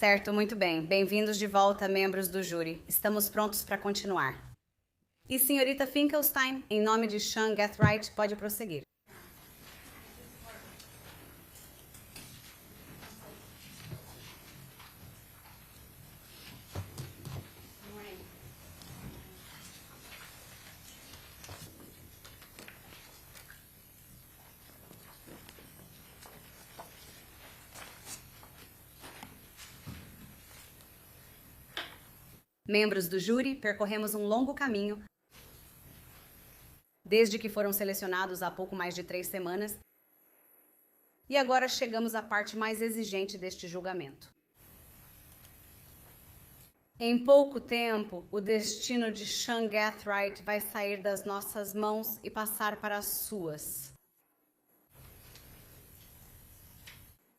Certo, muito bem. Bem-vindos de volta, membros do júri. Estamos prontos para continuar. E senhorita Finkelstein, em nome de Sean Gathright, pode prosseguir. Membros do júri, percorremos um longo caminho desde que foram selecionados há pouco mais de 3 semanas e agora chegamos à parte mais exigente deste julgamento. Em pouco tempo, o destino de Sean Gathright vai sair das nossas mãos e passar para as suas.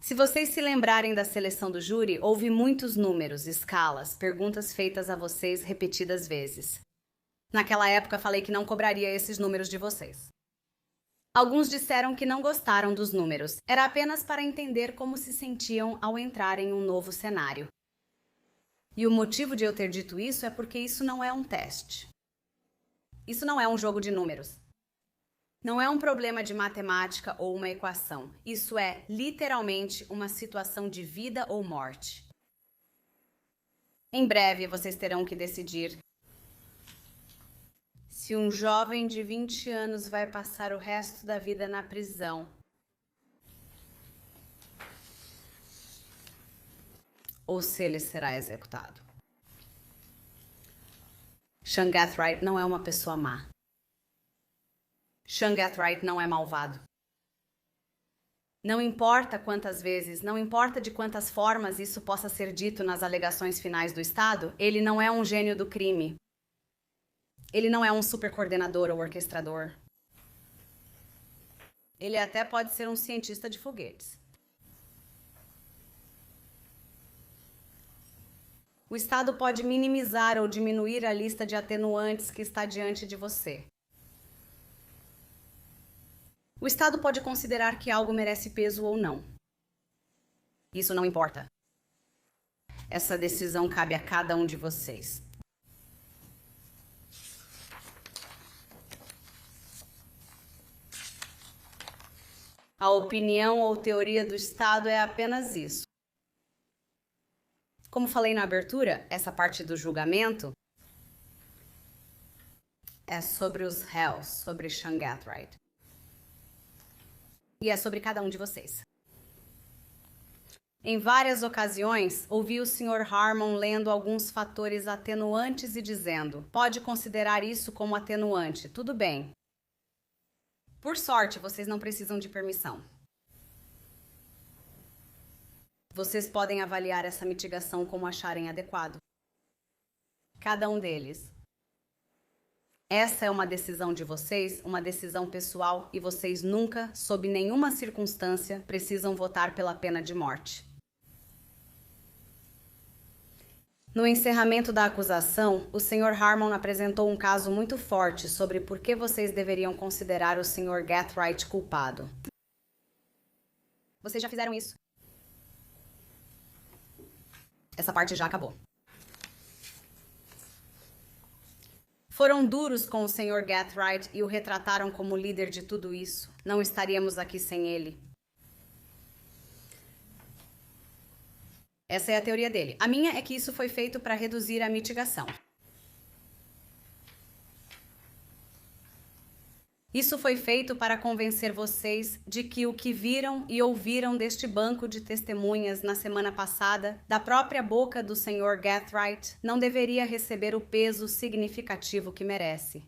Se vocês se lembrarem da seleção do júri, houve muitos números, escalas, perguntas feitas a vocês repetidas vezes. Naquela época, falei que não cobraria esses números de vocês. Alguns disseram que não gostaram dos números. Era apenas para entender como se sentiam ao entrar em um novo cenário. E o motivo de eu ter dito isso é porque isso não é um teste. Isso não é um jogo de números. Não é um problema de matemática ou uma equação. Isso é, literalmente, uma situação de vida ou morte. Em breve, vocês terão que decidir se um jovem de 20 anos vai passar o resto da vida na prisão ou se ele será executado. Sean Gathright não é uma pessoa má. Sean Gathright não é malvado. Não importa quantas vezes, não importa de quantas formas isso possa ser dito nas alegações finais do Estado, ele não é um gênio do crime. Ele não é um supercoordenador ou orquestrador. Ele até pode ser um cientista de foguetes. O Estado pode minimizar ou diminuir a lista de atenuantes que está diante de você. O Estado pode considerar que algo merece peso ou não. Isso não importa. Essa decisão cabe a cada um de vocês. A opinião ou teoria do Estado é apenas isso. Como falei na abertura, essa parte do julgamento é sobre os réus, sobre Sean Gathright. E é sobre cada um de vocês. Em várias ocasiões, ouvi o Sr. Harmon lendo alguns fatores atenuantes e dizendo: pode considerar isso como atenuante, tudo bem. Por sorte, vocês não precisam de permissão. Vocês podem avaliar essa mitigação como acharem adequado. Cada um deles. Essa é uma decisão de vocês, uma decisão pessoal, e vocês nunca, sob nenhuma circunstância, precisam votar pela pena de morte. No encerramento da acusação, o Sr. Harmon apresentou um caso muito forte sobre por que vocês deveriam considerar o Sr. Gathright culpado. Vocês já fizeram isso. Essa parte já acabou. Foram duros com o Sr. Gathright e o retrataram como líder de tudo isso. Não estaríamos aqui sem ele. Essa é a teoria dele. A minha é que isso foi feito para reduzir a mitigação. Isso foi feito para convencer vocês de que o que viram e ouviram deste banco de testemunhas na semana passada, da própria boca do Sr. Gathright, não deveria receber o peso significativo que merece.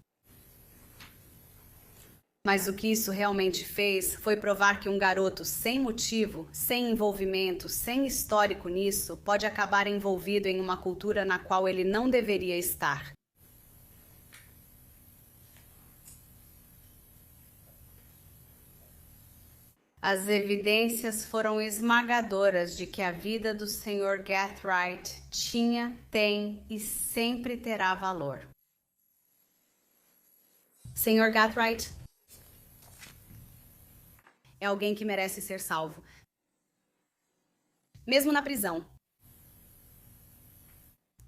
Mas o que isso realmente fez foi provar que um garoto sem motivo, sem envolvimento, sem histórico nisso, pode acabar envolvido em uma cultura na qual ele não deveria estar. As evidências foram esmagadoras de que a vida do Sr. Gathright tinha, tem e sempre terá valor. Sr. Gathright é alguém que merece ser salvo. Mesmo na prisão.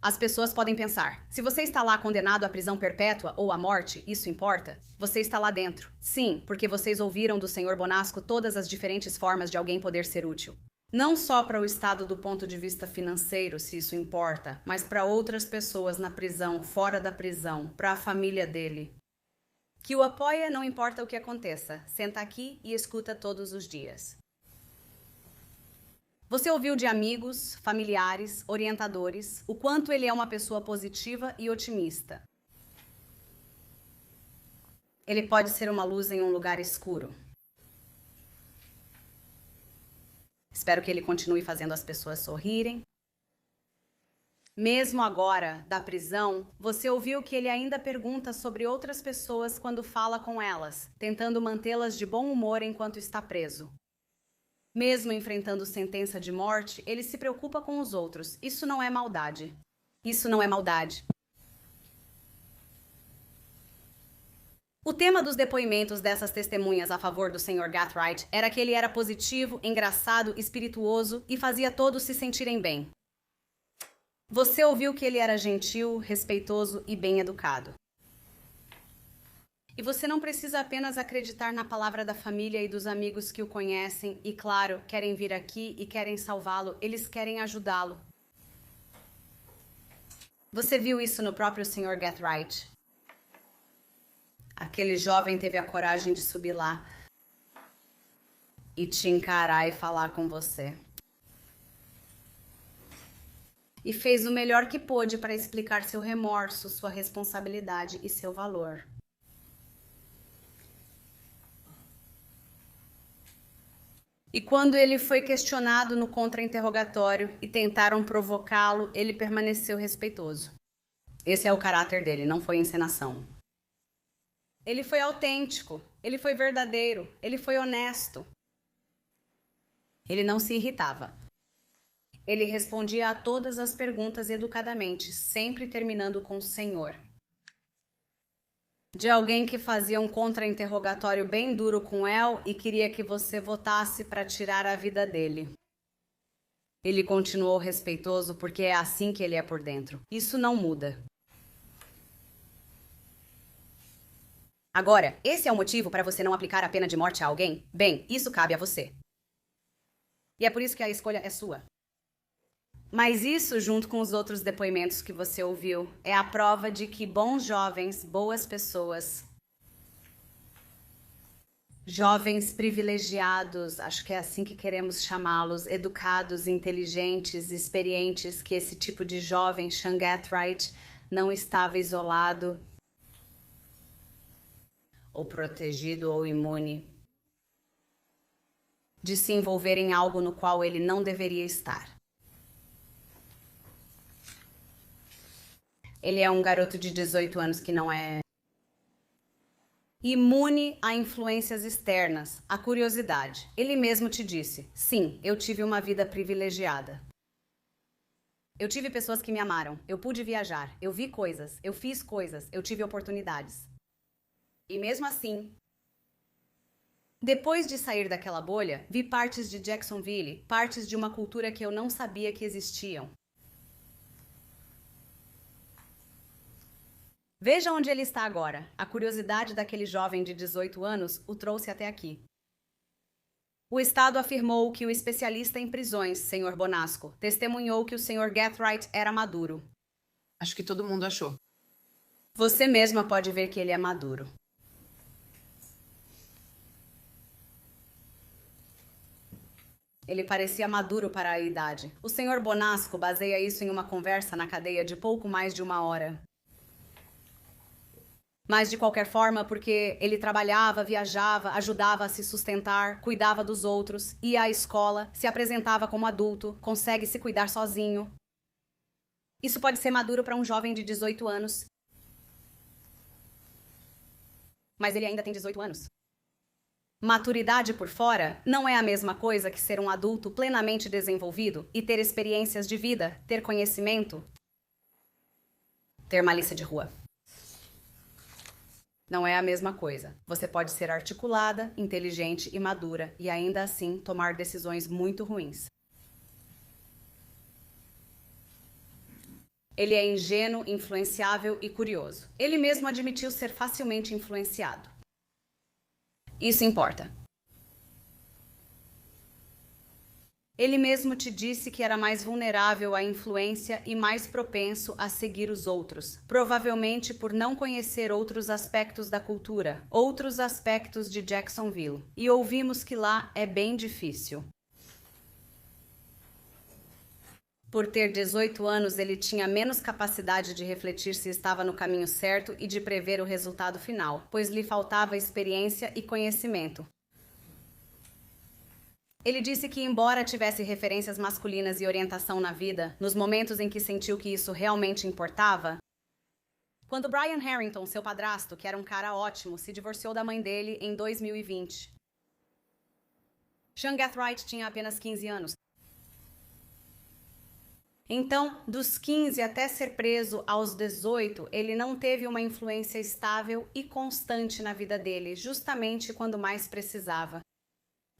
As pessoas podem pensar: se você está lá condenado à prisão perpétua ou à morte, isso importa? Você está lá dentro. Sim, porque vocês ouviram do Sr. Bonasco todas as diferentes formas de alguém poder ser útil. Não só para o Estado do ponto de vista financeiro, se isso importa, mas para outras pessoas na prisão, fora da prisão, para a família dele. Que o apoia não importa o que aconteça. Senta aqui e escuta todos os dias. Você ouviu de amigos, familiares, orientadores, o quanto ele é uma pessoa positiva e otimista. Ele pode ser uma luz em um lugar escuro. Espero que ele continue fazendo as pessoas sorrirem. Mesmo agora, da prisão, você ouviu que ele ainda pergunta sobre outras pessoas quando fala com elas, tentando mantê-las de bom humor enquanto está preso. Mesmo enfrentando sentença de morte, ele se preocupa com os outros. Isso não é maldade. Isso não é maldade. O tema dos depoimentos dessas testemunhas a favor do Sr. Gathright era que ele era positivo, engraçado, espirituoso e fazia todos se sentirem bem. Você ouviu que ele era gentil, respeitoso e bem educado. E você não precisa apenas acreditar na palavra da família e dos amigos que o conhecem e, claro, querem vir aqui e querem salvá-lo, eles querem ajudá-lo. Você viu isso no próprio Sr. Gathright. Aquele jovem teve a coragem de subir lá e te encarar e falar com você. E fez o melhor que pôde para explicar seu remorso, sua responsabilidade e seu valor. E quando ele foi questionado no contra-interrogatório e tentaram provocá-lo, ele permaneceu respeitoso. Esse é o caráter dele, não foi encenação. Ele foi autêntico, ele foi verdadeiro, ele foi honesto. Ele não se irritava. Ele respondia a todas as perguntas educadamente, sempre terminando com Senhor. De alguém que fazia um contra-interrogatório bem duro com El e queria que você votasse para tirar a vida dele. Ele continuou respeitoso porque é assim que ele é por dentro. Isso não muda. Agora, esse é o motivo para você não aplicar a pena de morte a alguém? Bem, isso cabe a você. E é por isso que a escolha é sua. Mas isso, junto com os outros depoimentos que você ouviu, é a prova de que bons jovens, boas pessoas, jovens privilegiados, acho que é assim que queremos chamá-los, educados, inteligentes, experientes, que esse tipo de jovem, Sean Gathright, não estava isolado, ou protegido ou imune, de se envolver em algo no qual ele não deveria estar. Ele é um garoto de 18 anos que não é imune a influências externas, a curiosidade. Ele mesmo te disse: sim, eu tive uma vida privilegiada. Eu tive pessoas que me amaram, eu pude viajar, eu vi coisas, eu fiz coisas, eu tive oportunidades. E mesmo assim, depois de sair daquela bolha, vi partes de Jacksonville, partes de uma cultura que eu não sabia que existiam. Veja onde ele está agora. A curiosidade daquele jovem de 18 anos o trouxe até aqui. O Estado afirmou que o especialista em prisões, Sr. Bonasco, testemunhou que o Sr. Gathright era maduro. Acho que todo mundo achou. Você mesma pode ver que ele é maduro. Ele parecia maduro para a idade. O Sr. Bonasco baseia isso em uma conversa na cadeia de pouco mais de 1 hora. Mas de qualquer forma, porque ele trabalhava, viajava, ajudava a se sustentar, cuidava dos outros, ia à escola, se apresentava como adulto, consegue se cuidar sozinho. Isso pode ser maduro para um jovem de 18 anos. Mas ele ainda tem 18 anos. Maturidade por fora não é a mesma coisa que ser um adulto plenamente desenvolvido e ter experiências de vida, ter conhecimento, ter malícia de rua. Não é a mesma coisa. Você pode ser articulada, inteligente e madura e ainda assim tomar decisões muito ruins. Ele é ingênuo, influenciável e curioso. Ele mesmo admitiu ser facilmente influenciado. Isso importa. Ele mesmo te disse que era mais vulnerável à influência e mais propenso a seguir os outros, provavelmente por não conhecer outros aspectos da cultura, outros aspectos de Jacksonville. E ouvimos que lá é bem difícil. Por ter 18 anos, ele tinha menos capacidade de refletir se estava no caminho certo e de prever o resultado final, pois lhe faltava experiência e conhecimento. Ele disse que, embora tivesse referências masculinas e orientação na vida, nos momentos em que sentiu que isso realmente importava, quando Brian Harrington, seu padrasto, que era um cara ótimo, se divorciou da mãe dele em 2020. Sean Gathright tinha apenas 15 anos. Então, dos 15 até ser preso aos 18, ele não teve uma influência estável e constante na vida dele, justamente quando mais precisava.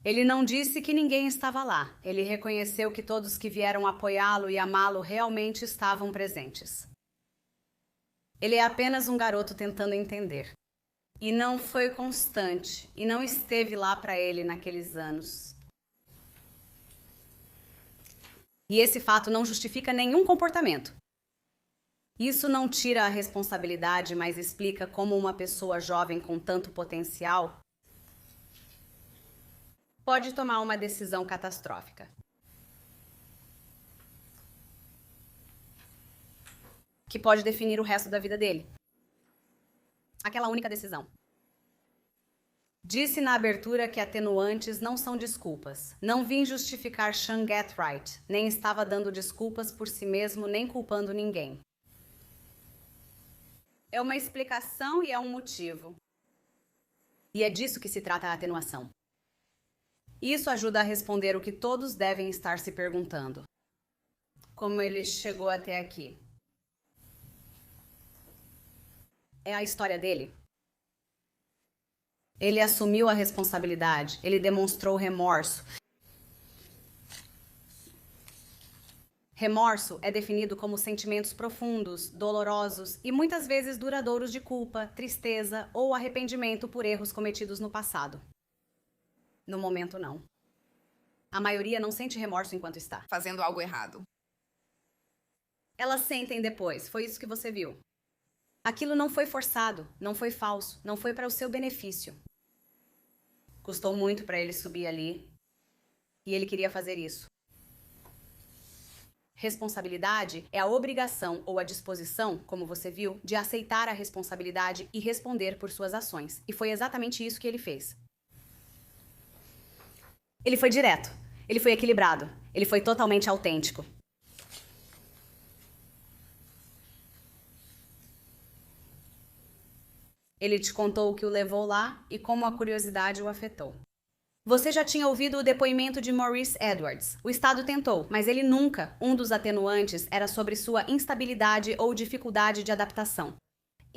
Ele não disse que ninguém estava lá. Ele reconheceu que todos que vieram apoiá-lo e amá-lo realmente estavam presentes. Ele é apenas um garoto tentando entender. E não foi constante, e não esteve lá para ele naqueles anos. E esse fato não justifica nenhum comportamento. Isso não tira a responsabilidade, mas explica como uma pessoa jovem com tanto potencial pode tomar uma decisão catastrófica, que pode definir o resto da vida dele. Aquela única decisão. Disse na abertura que atenuantes não são desculpas. Não vim justificar Sean Gathright, nem estava dando desculpas por si mesmo, nem culpando ninguém. É uma explicação e é um motivo. E é disso que se trata a atenuação. Isso ajuda a responder o que todos devem estar se perguntando. Como ele chegou até aqui? É a história dele. Ele assumiu a responsabilidade, ele demonstrou remorso. Remorso é definido como sentimentos profundos, dolorosos e muitas vezes duradouros de culpa, tristeza ou arrependimento por erros cometidos no passado. No momento, não. A maioria não sente remorso enquanto está fazendo algo errado. Elas sentem depois, foi isso que você viu. Aquilo não foi forçado, não foi falso, não foi para o seu benefício. Custou muito para ele subir ali e ele queria fazer isso. Responsabilidade é a obrigação ou a disposição, como você viu, de aceitar a responsabilidade e responder por suas ações. E foi exatamente isso que ele fez. Ele foi direto, ele foi equilibrado, ele foi totalmente autêntico. Ele te contou o que o levou lá e como a curiosidade o afetou. Você já tinha ouvido o depoimento de Maurice Edwards. O Estado tentou, mas ele nunca. Um dos atenuantes era sobre sua instabilidade ou dificuldade de adaptação.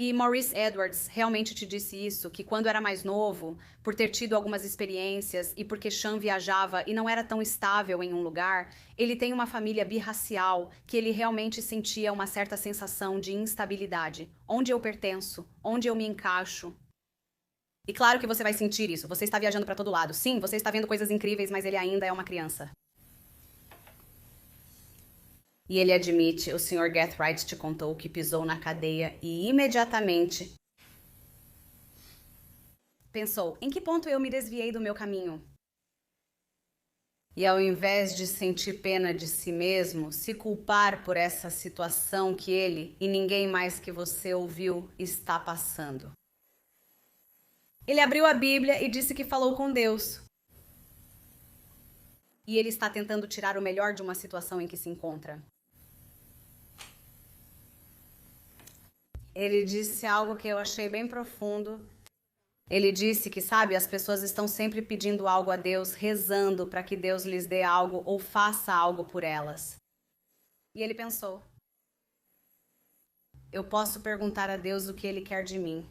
E Maurice Edwards realmente te disse isso, que quando era mais novo, por ter tido algumas experiências e porque Sean viajava e não era tão estável em um lugar, ele tem uma família birracial que ele realmente sentia uma certa sensação de instabilidade. Onde eu pertenço? Onde eu me encaixo? E claro que você vai sentir isso. Você está viajando para todo lado. Sim, você está vendo coisas incríveis, mas ele ainda é uma criança. E ele admite, o Sr. Gathright te contou que pisou na cadeia e imediatamente pensou, em que ponto eu me desviei do meu caminho? E ao invés de sentir pena de si mesmo, se culpar por essa situação que ele e ninguém mais que você ouviu está passando. Ele abriu a Bíblia e disse que falou com Deus. E ele está tentando tirar o melhor de uma situação em que se encontra. Ele disse algo que eu achei bem profundo. Ele disse que, sabe, as pessoas estão sempre pedindo algo a Deus, rezando para que Deus lhes dê algo ou faça algo por elas. E ele pensou, eu posso perguntar a Deus o que Ele quer de mim.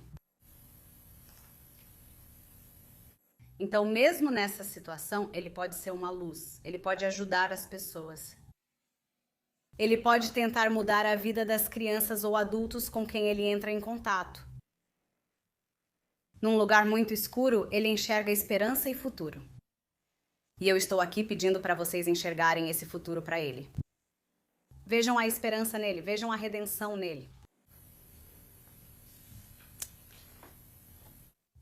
Então, mesmo nessa situação, ele pode ser uma luz, ele pode ajudar as pessoas. Ele pode tentar mudar a vida das crianças ou adultos com quem ele entra em contato. Num lugar muito escuro, ele enxerga esperança e futuro. E eu estou aqui pedindo para vocês enxergarem esse futuro para ele. Vejam a esperança nele, vejam a redenção nele.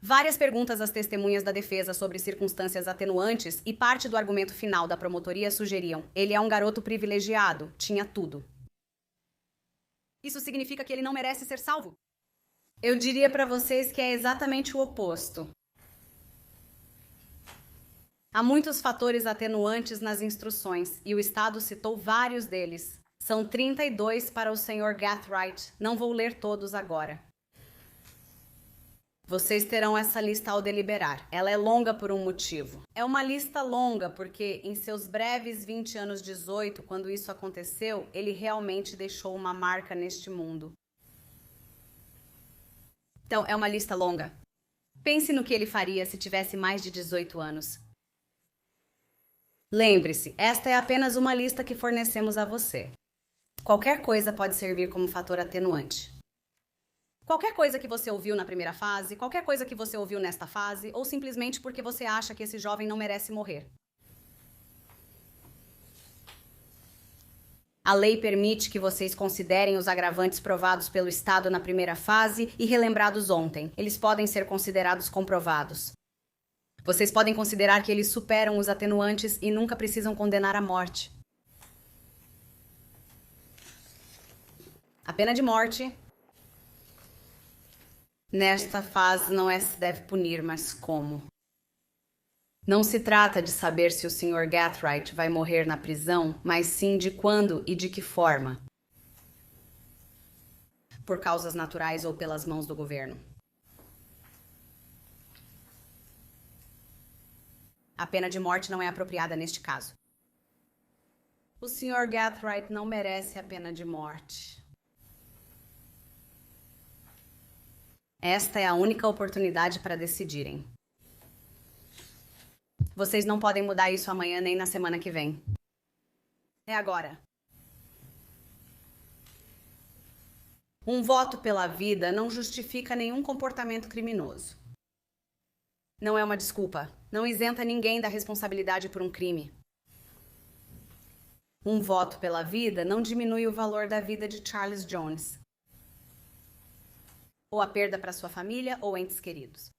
Várias perguntas às testemunhas da defesa sobre circunstâncias atenuantes e parte do argumento final da promotoria sugeriam: ele é um garoto privilegiado, tinha tudo. Isso significa que ele não merece ser salvo? Eu diria para vocês que é exatamente o oposto. Há muitos fatores atenuantes nas instruções e o Estado citou vários deles. São 32 para o Sr. Gathright. Não vou ler todos agora. Vocês terão essa lista ao deliberar. Ela é longa por um motivo. É uma lista longa porque, em seus breves 20 anos 18, quando isso aconteceu, ele realmente deixou uma marca neste mundo. Então, é uma lista longa. Pense no que ele faria se tivesse mais de 18 anos. Lembre-se, esta é apenas uma lista que fornecemos a você. Qualquer coisa pode servir como fator atenuante. Qualquer coisa que você ouviu na primeira fase, qualquer coisa que você ouviu nesta fase, ou simplesmente porque você acha que esse jovem não merece morrer. A lei permite que vocês considerem os agravantes provados pelo Estado na primeira fase e relembrados ontem. Eles podem ser considerados comprovados. Vocês podem considerar que eles superam os atenuantes e nunca precisam condenar à morte. A pena de morte, nesta fase, não é se deve punir, mas como. Não se trata de saber se o Sr. Gathright vai morrer na prisão, mas sim de quando e de que forma. Por causas naturais ou pelas mãos do governo. A pena de morte não é apropriada neste caso. O Sr. Gathright não merece a pena de morte. Esta é a única oportunidade para decidirem. Vocês não podem mudar isso amanhã nem na semana que vem. É agora. Um voto pela vida não justifica nenhum comportamento criminoso. Não é uma desculpa. Não isenta ninguém da responsabilidade por um crime. Um voto pela vida não diminui o valor da vida de Charles Jones. Ou a perda para sua família ou entes queridos.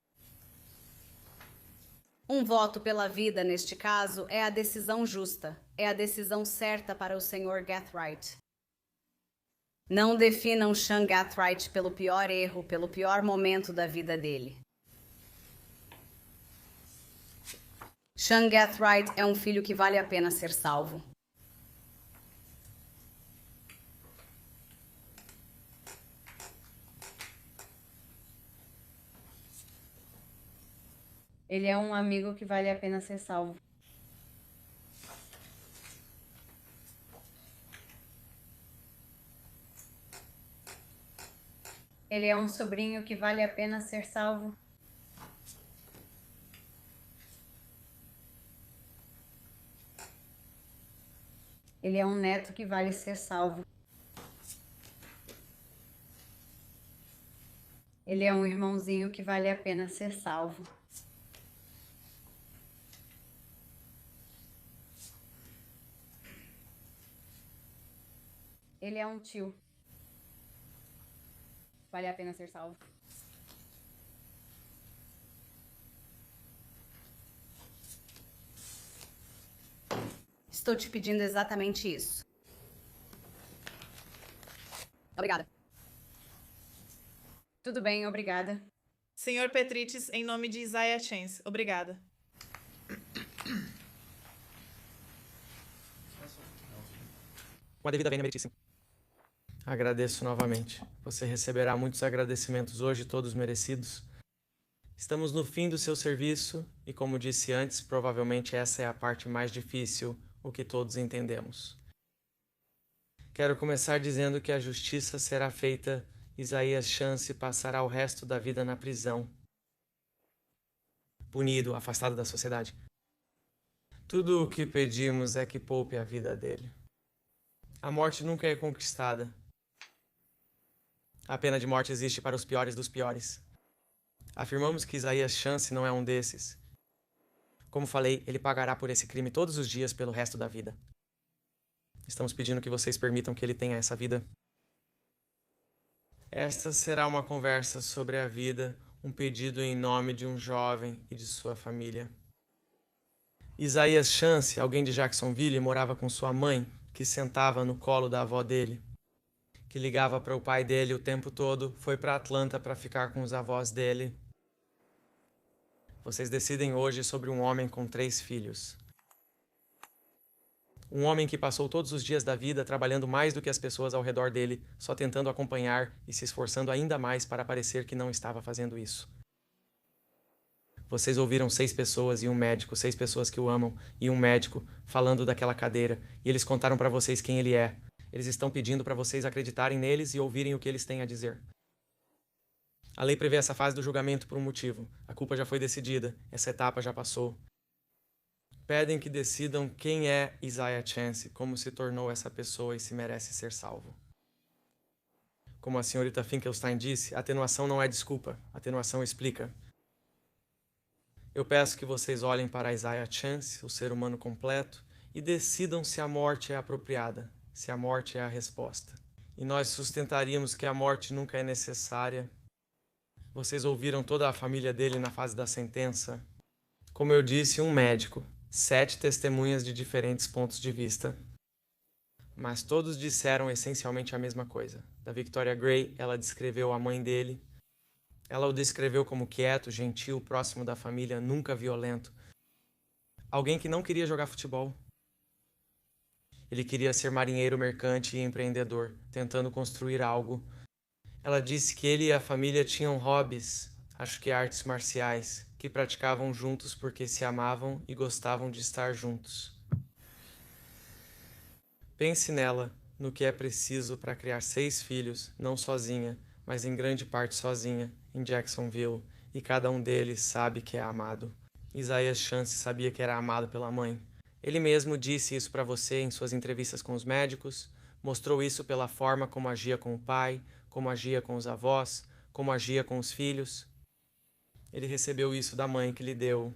Um voto pela vida, neste caso, é a decisão justa. É a decisão certa para o Sr. Gathright. Não definam Sean Gathright pelo pior erro, pelo pior momento da vida dele. Sean Gathright é um filho que vale a pena ser salvo. Ele é um amigo que vale a pena ser salvo. Ele é um sobrinho que vale a pena ser salvo. Ele é um neto que vale ser salvo. Ele é um irmãozinho que vale a pena ser salvo. Ele é um tio. Vale a pena ser salvo. Estou te pedindo exatamente isso. Obrigada. Tudo bem, obrigada. Senhor Petrites, em nome de Isaiah Chance. Obrigada. Com a devida vênia, meritíssimo. Agradeço novamente. Você receberá muitos agradecimentos hoje, todos merecidos. Estamos no fim do seu serviço e, como disse antes, provavelmente essa é a parte mais difícil, o que todos entendemos. Quero começar dizendo que a justiça será feita. Isaías Chance passará o resto da vida na prisão. Punido, afastado da sociedade. Tudo o que pedimos é que poupe a vida dele. A morte nunca é conquistada. A pena de morte existe para os piores dos piores. Afirmamos que Isaías Chance não é um desses. Como falei, ele pagará por esse crime todos os dias pelo resto da vida. Estamos pedindo que vocês permitam que ele tenha essa vida. Esta será uma conversa sobre a vida, um pedido em nome de um jovem e de sua família. Isaías Chance, alguém de Jacksonville, morava com sua mãe, que sentava no colo da avó dele, que ligava para o pai dele o tempo todo, foi para Atlanta para ficar com os avós dele. Vocês decidem hoje sobre um homem com 3 filhos. Um homem que passou todos os dias da vida trabalhando mais do que as pessoas ao redor dele, só tentando acompanhar e se esforçando ainda mais para parecer que não estava fazendo isso. Vocês ouviram 6 pessoas e um médico, 6 pessoas que o amam e um médico falando daquela cadeira, e eles contaram para vocês quem ele é. Eles estão pedindo para vocês acreditarem neles e ouvirem o que eles têm a dizer. A lei prevê essa fase do julgamento por um motivo. A culpa já foi decidida, essa etapa já passou. Pedem que decidam quem é Isaiah Chance, como se tornou essa pessoa e se merece ser salvo. Como a senhorita Finkelstein disse, atenuação não é desculpa, atenuação explica. Eu peço que vocês olhem para Isaiah Chance, o ser humano completo, e decidam se a morte é apropriada, se a morte é a resposta. E nós sustentaríamos que a morte nunca é necessária. Vocês ouviram toda a família dele na fase da sentença. Como eu disse, um médico, 7 testemunhas de diferentes pontos de vista. Mas todos disseram essencialmente a mesma coisa. Da Victoria Gray, ela descreveu a mãe dele. Ela o descreveu como quieto, gentil, próximo da família, nunca violento. Alguém que não queria jogar futebol. Ele queria ser marinheiro mercante e empreendedor, tentando construir algo. Ela disse que ele e a família tinham hobbies, acho que artes marciais, que praticavam juntos porque se amavam e gostavam de estar juntos. Pense nela, no que é preciso para criar 6 filhos, não sozinha, mas em grande parte sozinha, em Jacksonville, e cada um deles sabe que é amado. Isaiah Chance sabia que era amado pela mãe. Ele mesmo disse isso para você em suas entrevistas com os médicos, mostrou isso pela forma como agia com o pai, como agia com os avós, como agia com os filhos. Ele recebeu isso da mãe que lhe deu.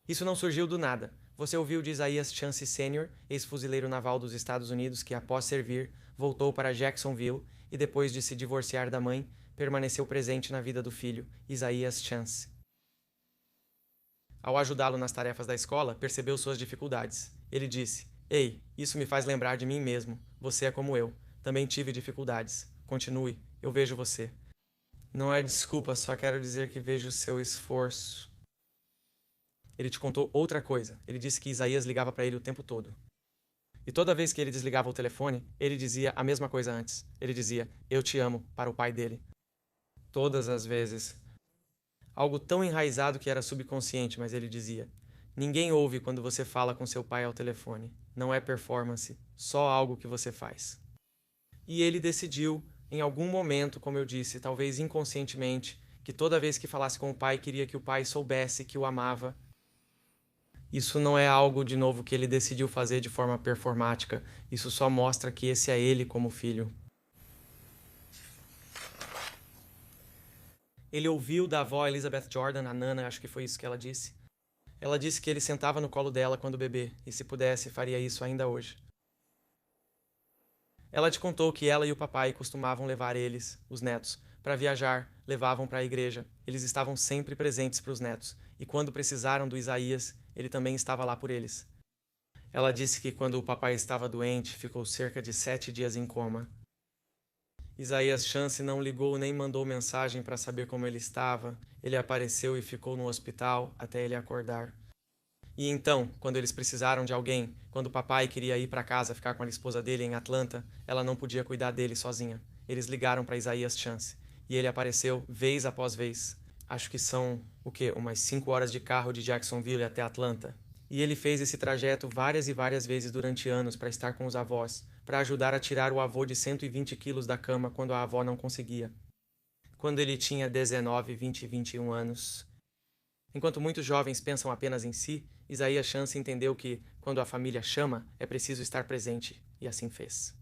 Isso não surgiu do nada. Você ouviu de Isaias Chance Sr., ex-fuzileiro naval dos Estados Unidos que, após servir, voltou para Jacksonville e, depois de se divorciar da mãe, permaneceu presente na vida do filho, Isaias Chance. Ao ajudá-lo nas tarefas da escola, percebeu suas dificuldades. Ele disse: "Ei, isso me faz lembrar de mim mesmo. Você é como eu. Também tive dificuldades. Continue, eu vejo você." Não é desculpa, só quero dizer que vejo o seu esforço. Ele te contou outra coisa. Ele disse que Isaías ligava para ele o tempo todo. E toda vez que ele desligava o telefone, ele dizia a mesma coisa antes. Ele dizia, "Eu te amo", para o pai dele. Todas as vezes. Algo tão enraizado que era subconsciente, mas ele dizia, "Ninguém ouve quando você fala com seu pai ao telefone. Não é performance, só algo que você faz." E ele decidiu, em algum momento, como eu disse, talvez inconscientemente, que toda vez que falasse com o pai, queria que o pai soubesse que o amava. Isso não é algo, de novo, que ele decidiu fazer de forma performática. Isso só mostra que esse é ele como filho. Ele ouviu da avó Elizabeth Jordan, a Nana, acho que foi isso que ela disse. Ela disse que ele sentava no colo dela quando bebê, e se pudesse, faria isso ainda hoje. Ela te contou que ela e o papai costumavam levar eles, os netos, para viajar, levavam para a igreja. Eles estavam sempre presentes para os netos, e quando precisaram do Isaías, ele também estava lá por eles. Ela disse que quando o papai estava doente, ficou cerca de 7 dias em coma. Isaias Chance não ligou nem mandou mensagem para saber como ele estava. Ele apareceu e ficou no hospital até ele acordar. E então, quando eles precisaram de alguém, quando o papai queria ir para casa ficar com a esposa dele em Atlanta, ela não podia cuidar dele sozinha. Eles ligaram para Isaias Chance. E ele apareceu vez após vez. Acho que são, umas 5 horas de carro de Jacksonville até Atlanta. E ele fez esse trajeto várias e várias vezes durante anos para estar com os avós, para ajudar a tirar o avô de 120 quilos da cama quando a avó não conseguia. Quando ele tinha 19, 20 e 21 anos. Enquanto muitos jovens pensam apenas em si, Isaías Chance entendeu que, quando a família chama, é preciso estar presente, e assim fez.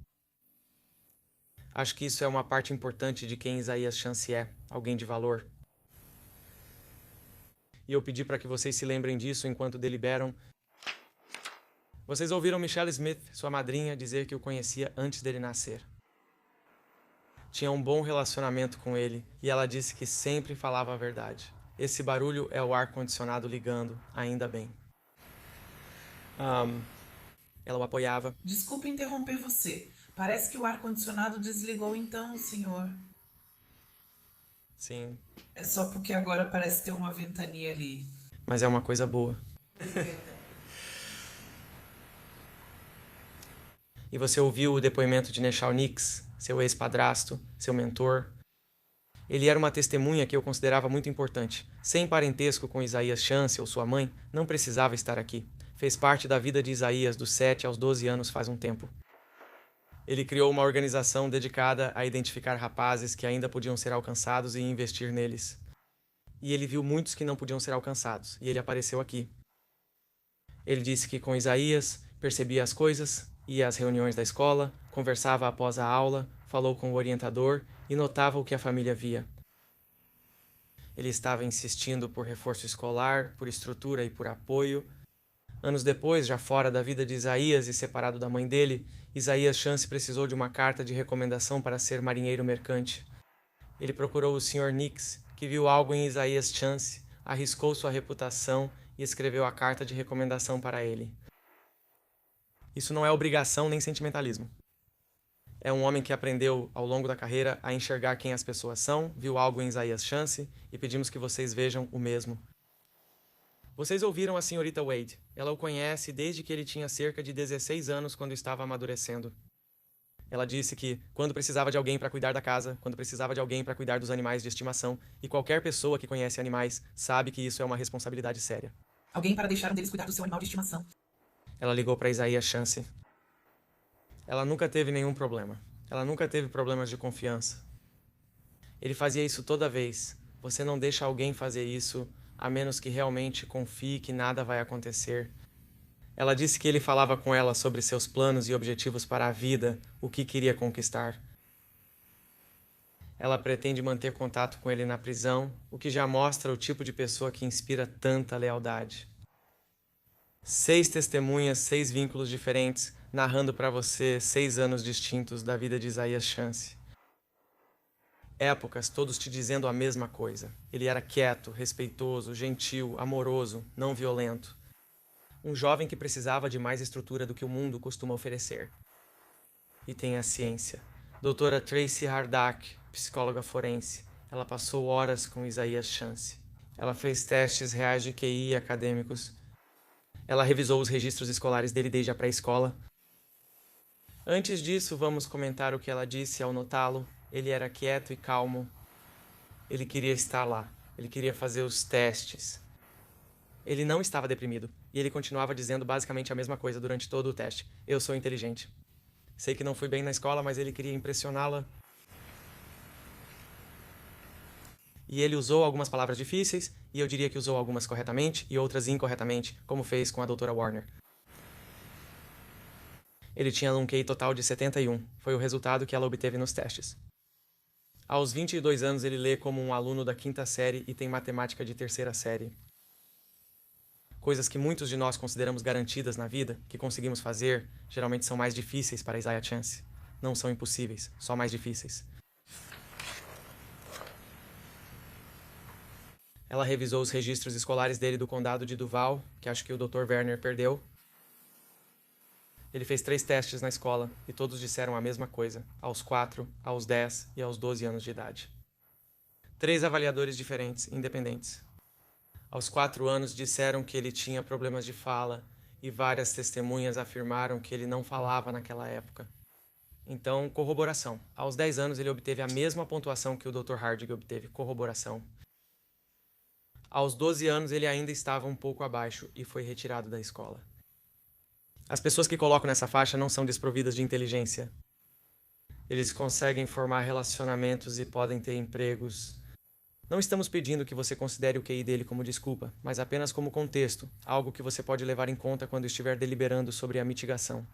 Acho que isso é uma parte importante de quem Isaías Chance é, alguém de valor. E eu pedi para que vocês se lembrem disso enquanto deliberam. Vocês ouviram Michelle Smith, sua madrinha, dizer que o conhecia antes dele nascer. Tinha um bom relacionamento com ele, e ela disse que sempre falava a verdade. Esse barulho é o ar-condicionado ligando, ainda bem. Ela o apoiava. Desculpe interromper você. Parece que o ar-condicionado desligou então, senhor. Sim, É só porque agora parece ter uma ventania ali. mas é uma coisa boa. E você ouviu o depoimento de Nechal Nix, seu ex-padrasto, seu mentor. Ele era uma testemunha que eu considerava muito importante. Sem parentesco com Isaías Chance ou sua mãe, não precisava estar aqui. Fez parte da vida de Isaías dos 7 aos 12 anos faz um tempo. Ele criou uma organização dedicada a identificar rapazes que ainda podiam ser alcançados e investir neles. E ele viu muitos que não podiam ser alcançados, e ele apareceu aqui. Ele disse que com Isaías percebia as coisas, ia às reuniões da escola, conversava após a aula, falou com o orientador e notava o que a família via. Ele estava insistindo por reforço escolar, por estrutura e por apoio. Anos depois, já fora da vida de Isaías e separado da mãe dele, Isaías Chance precisou de uma carta de recomendação para ser marinheiro mercante. Ele procurou o Sr. Nix, que viu algo em Isaías Chance, arriscou sua reputação e escreveu a carta de recomendação para ele. Isso não é obrigação nem sentimentalismo. É um homem que aprendeu, ao longo da carreira, a enxergar quem as pessoas são, viu algo em Isaías Chance e pedimos que vocês vejam o mesmo. Vocês ouviram a senhorita Wade. Ela o conhece desde que ele tinha cerca de 16 anos quando estava amadurecendo. Ela disse que, quando precisava de alguém para cuidar da casa, quando precisava de alguém para cuidar dos animais de estimação, e qualquer pessoa que conhece animais sabe que isso é uma responsabilidade séria. Alguém para deixar um deles cuidar do seu animal de estimação. Ela ligou para Isaías Chance. Ela nunca teve nenhum problema. Ela nunca teve problemas de confiança. Ele fazia isso toda vez. Você não deixa alguém fazer isso a menos que realmente confie que nada vai acontecer. Ela disse que ele falava com ela sobre seus planos e objetivos para a vida, o que queria conquistar. Ela pretende manter contato com ele na prisão, o que já mostra o tipo de pessoa que inspira tanta lealdade. 6 testemunhas, 6 vínculos diferentes, narrando para você 6 anos distintos da vida de Isaías Chance. Épocas, todos te dizendo a mesma coisa. Ele era quieto, respeitoso, gentil, amoroso, não violento. Um jovem que precisava de mais estrutura do que o mundo costuma oferecer. E tem a ciência. Doutora Tracy Hardak, psicóloga forense. Ela passou horas com Isaías Chance. Ela fez testes reais de QI acadêmicos. Ela revisou os registros escolares dele desde a pré-escola. Antes disso, vamos comentar o que ela disse ao notá-lo. Ele era quieto e calmo. Ele queria estar lá. Ele queria fazer os testes. Ele não estava deprimido. E ele continuava dizendo basicamente a mesma coisa durante todo o teste. Eu sou inteligente. Sei que não fui bem na escola, mas ele queria impressioná-la. E ele usou algumas palavras difíceis, e eu diria que usou algumas corretamente e outras incorretamente, como fez com a doutora Warner. Ele tinha um QI total de 71. Foi o resultado que ela obteve nos testes. Aos 22 anos, ele lê como um aluno da 5ª série e tem matemática de 3ª série. Coisas que muitos de nós consideramos garantidas na vida, que conseguimos fazer, geralmente são mais difíceis para Isaías Chance. Não são impossíveis, só mais difíceis. Ela revisou os registros escolares dele do condado de Duval, que acho que o Dr. Werner perdeu. Ele fez 3 testes na escola e todos disseram a mesma coisa, aos 4, aos 10 e aos 12 anos de idade. 3 avaliadores diferentes, independentes. Aos 4 anos disseram que ele tinha problemas de fala e várias testemunhas afirmaram que ele não falava naquela época. Então, corroboração. Aos 10 anos ele obteve a mesma pontuação que o Dr. Hardig obteve, corroboração. Aos 12 anos ele ainda estava um pouco abaixo e foi retirado da escola. As pessoas que colocam nessa faixa não são desprovidas de inteligência. Eles conseguem formar relacionamentos e podem ter empregos, Não estamos pedindo que você considere o QI dele como desculpa, mas apenas como contexto, algo que você pode levar em conta quando estiver deliberando sobre a mitigação.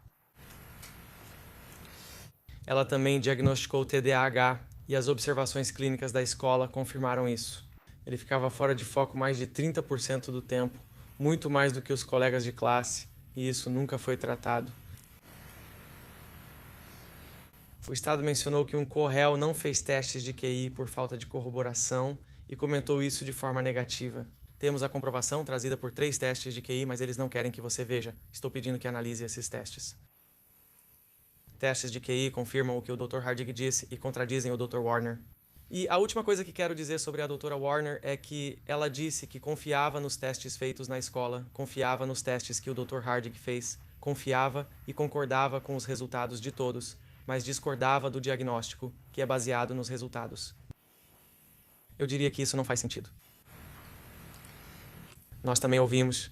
Ela também diagnosticou TDAH e as observações clínicas da escola confirmaram isso. Ele ficava fora de foco mais de 30% do tempo, muito mais do que os colegas de classe, e isso nunca foi tratado. O Estado mencionou que um co-réu não fez testes de QI por falta de corroboração e comentou isso de forma negativa. Temos a comprovação trazida por 3 testes de QI, mas eles não querem que você veja. Estou pedindo que analise esses testes. Testes de QI confirmam o que o Dr. Hardig disse e contradizem o Dr. Warner. E a última coisa que quero dizer sobre a Dra. Warner é que ela disse que confiava nos testes feitos na escola, confiava nos testes que o Dr. Hardig fez, confiava e concordava com os resultados de todos, mas discordava do diagnóstico, que é baseado nos resultados. Eu diria que isso não faz sentido. Nós também ouvimos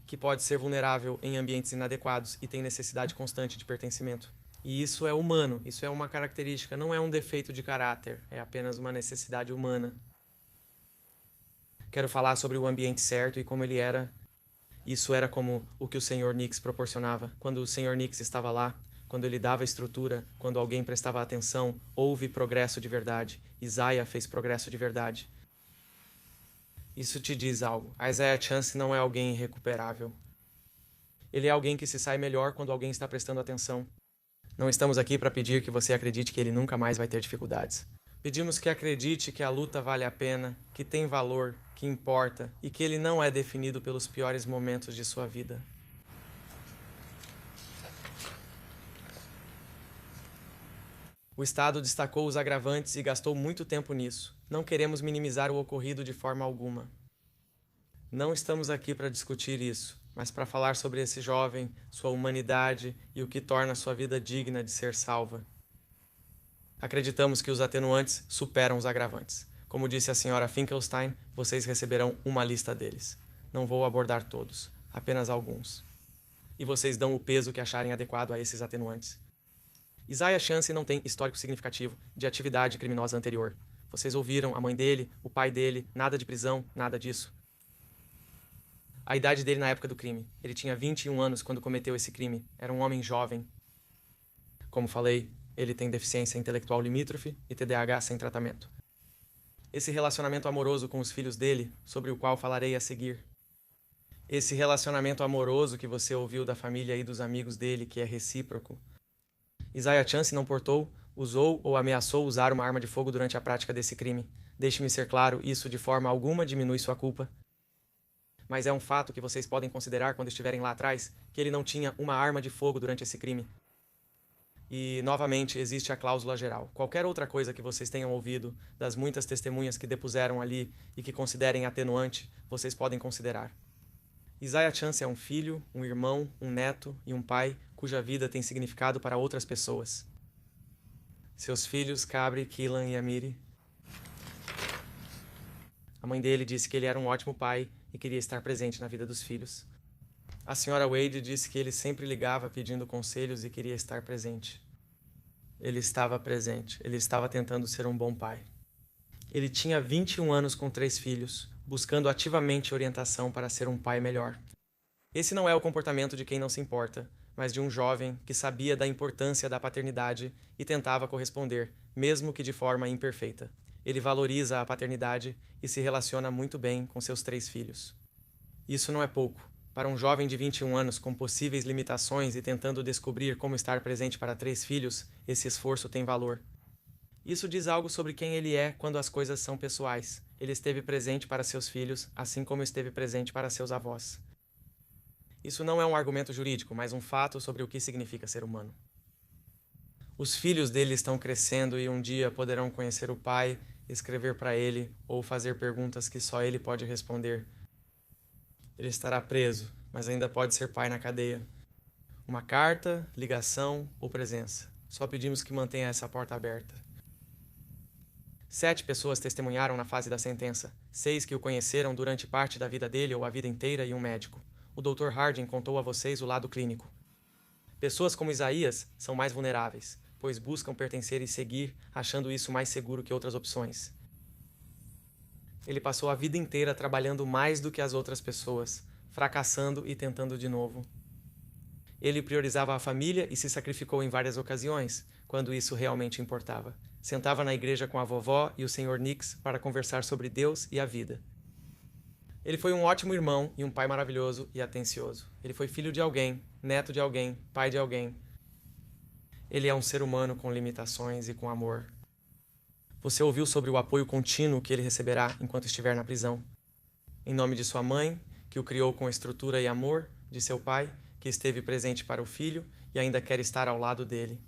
que pode ser vulnerável em ambientes inadequados e tem necessidade constante de pertencimento. E isso é humano, isso é uma característica, não é um defeito de caráter, é apenas uma necessidade humana. Quero falar sobre o ambiente certo e como ele era. Isso era como o que o Sr. Nix proporcionava. Quando o Sr. Nix estava lá, quando ele dava estrutura, quando alguém prestava atenção, houve progresso de verdade. Isaiah fez progresso de verdade. Isso te diz algo. Isaiah Chance não é alguém irrecuperável. Ele é alguém que se sai melhor quando alguém está prestando atenção. Não estamos aqui para pedir que você acredite que ele nunca mais vai ter dificuldades. Pedimos que acredite que a luta vale a pena, que tem valor, que importa e que ele não é definido pelos piores momentos de sua vida. O Estado destacou os agravantes e gastou muito tempo nisso. Não queremos minimizar o ocorrido de forma alguma. Não estamos aqui para discutir isso, mas para falar sobre esse jovem, sua humanidade e o que torna sua vida digna de ser salva. Acreditamos que os atenuantes superam os agravantes. Como disse a senhora Finkelstein, vocês receberão uma lista deles. Não vou abordar todos, apenas alguns. E vocês dão o peso que acharem adequado a esses atenuantes. Isaiah Chance não tem histórico significativo de atividade criminosa anterior. Vocês ouviram a mãe dele, o pai dele, nada de prisão, nada disso. A idade dele na época do crime. Ele tinha 21 anos quando cometeu esse crime. Era um homem jovem. Como falei, ele tem deficiência intelectual limítrofe e TDAH sem tratamento. Esse relacionamento amoroso com os filhos dele, sobre o qual falarei a seguir. Esse relacionamento amoroso que você ouviu da família e dos amigos dele, que é recíproco. Isaiah Chance não portou, usou ou ameaçou usar uma arma de fogo durante a prática desse crime. Deixe-me ser claro, isso de forma alguma diminui sua culpa. Mas é um fato que vocês podem considerar quando estiverem lá atrás, que ele não tinha uma arma de fogo durante esse crime. E, novamente, existe a cláusula geral. Qualquer outra coisa que vocês tenham ouvido das muitas testemunhas que depuseram ali e que considerem atenuante, vocês podem considerar. Isaiah Chance é um filho, um irmão, um neto e um pai cuja vida tem significado para outras pessoas. Seus filhos, Cabri, Keelan e Amiri. A mãe dele disse que ele era um ótimo pai e queria estar presente na vida dos filhos. A senhora Wade disse que ele sempre ligava pedindo conselhos e queria estar presente. Ele estava presente. Ele estava tentando ser um bom pai. Ele tinha 21 anos com 3 filhos, buscando ativamente orientação para ser um pai melhor. Esse não é o comportamento de quem não se importa, mas de um jovem que sabia da importância da paternidade e tentava corresponder, mesmo que de forma imperfeita. Ele valoriza a paternidade e se relaciona muito bem com seus 3 filhos. Isso não é pouco. Para um jovem de 21 anos com possíveis limitações e tentando descobrir como estar presente para 3 filhos, esse esforço tem valor. Isso diz algo sobre quem ele é quando as coisas são pessoais. Ele esteve presente para seus filhos, assim como esteve presente para seus avós. Isso não é um argumento jurídico, mas um fato sobre o que significa ser humano. Os filhos dele estão crescendo e um dia poderão conhecer o pai, escrever para ele ou fazer perguntas que só ele pode responder. Ele estará preso, mas ainda pode ser pai na cadeia. Uma carta, ligação ou presença. Só pedimos que mantenha essa porta aberta. 7 pessoas testemunharam na fase da sentença. 6 que o conheceram durante parte da vida dele ou a vida inteira e um médico. O Dr. Harding contou a vocês o lado clínico. Pessoas como Isaías são mais vulneráveis, pois buscam pertencer e seguir, achando isso mais seguro que outras opções. Ele passou a vida inteira trabalhando mais do que as outras pessoas, fracassando e tentando de novo. Ele priorizava a família e se sacrificou em várias ocasiões, quando isso realmente importava. Sentava na igreja com a vovó e o Sr. Nix para conversar sobre Deus e a vida. Ele foi um ótimo irmão e um pai maravilhoso e atencioso. Ele foi filho de alguém, neto de alguém, pai de alguém. Ele é um ser humano com limitações e com amor. Você ouviu sobre o apoio contínuo que ele receberá enquanto estiver na prisão. Em nome de sua mãe, que o criou com estrutura e amor, de seu pai, que esteve presente para o filho e ainda quer estar ao lado dele.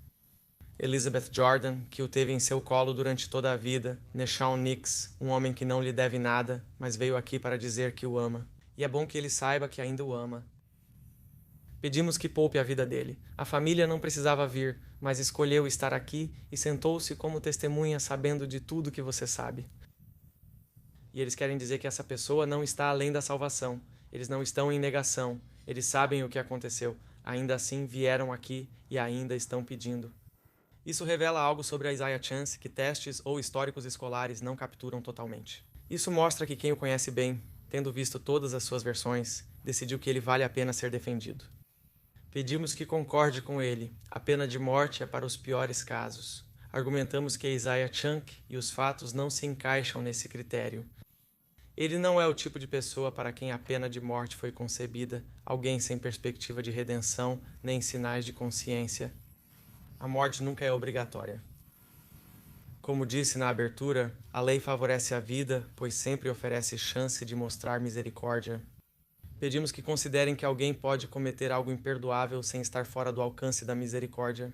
Elizabeth Jordan, que o teve em seu colo durante toda a vida. Neshaun Nix, um homem que não lhe deve nada, mas veio aqui para dizer que o ama. E é bom que ele saiba que ainda o ama. Pedimos que poupe a vida dele. A família não precisava vir, mas escolheu estar aqui e sentou-se como testemunha sabendo de tudo que você sabe. E eles querem dizer que essa pessoa não está além da salvação. Eles não estão em negação. Eles sabem o que aconteceu. Ainda assim vieram aqui e ainda estão pedindo. Isso revela algo sobre a Isaiah Chance que testes ou históricos escolares não capturam totalmente. Isso mostra que quem o conhece bem, tendo visto todas as suas versões, decidiu que ele vale a pena ser defendido. Pedimos que concorde com ele. A pena de morte é para os piores casos. Argumentamos que Isaiah Chunk e os fatos não se encaixam nesse critério. Ele não é o tipo de pessoa para quem a pena de morte foi concebida, alguém sem perspectiva de redenção nem sinais de consciência. A morte nunca é obrigatória. Como disse na abertura, a lei favorece a vida, pois sempre oferece chance de mostrar misericórdia. Pedimos que considerem que alguém pode cometer algo imperdoável sem estar fora do alcance da misericórdia.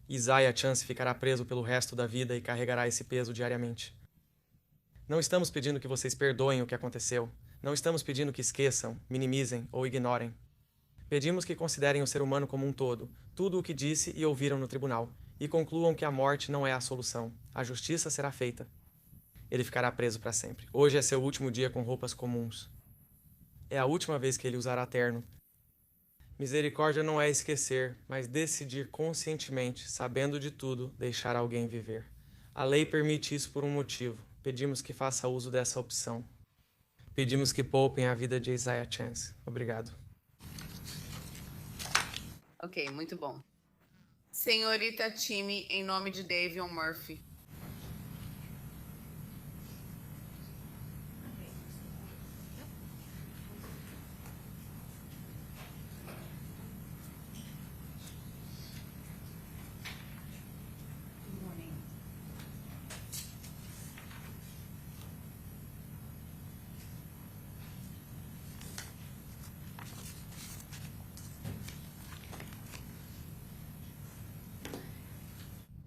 Isaiah Chance ficará preso pelo resto da vida e carregará esse peso diariamente. Não estamos pedindo que vocês perdoem o que aconteceu. Não estamos pedindo que esqueçam, minimizem ou ignorem. Pedimos que considerem o ser humano como um todo, tudo o que disse e ouviram no tribunal, e concluam que a morte não é a solução. A justiça será feita. Ele ficará preso para sempre. Hoje é seu último dia com roupas comuns. É a última vez que ele usará terno. Misericórdia não é esquecer, mas decidir conscientemente, sabendo de tudo, deixar alguém viver. A lei permite isso por um motivo. Pedimos que faça uso dessa opção. Pedimos que poupem a vida de Isaiah Chance. Obrigado. Ok, muito bom. Senhorita Timmy, em nome de Davion Murphy.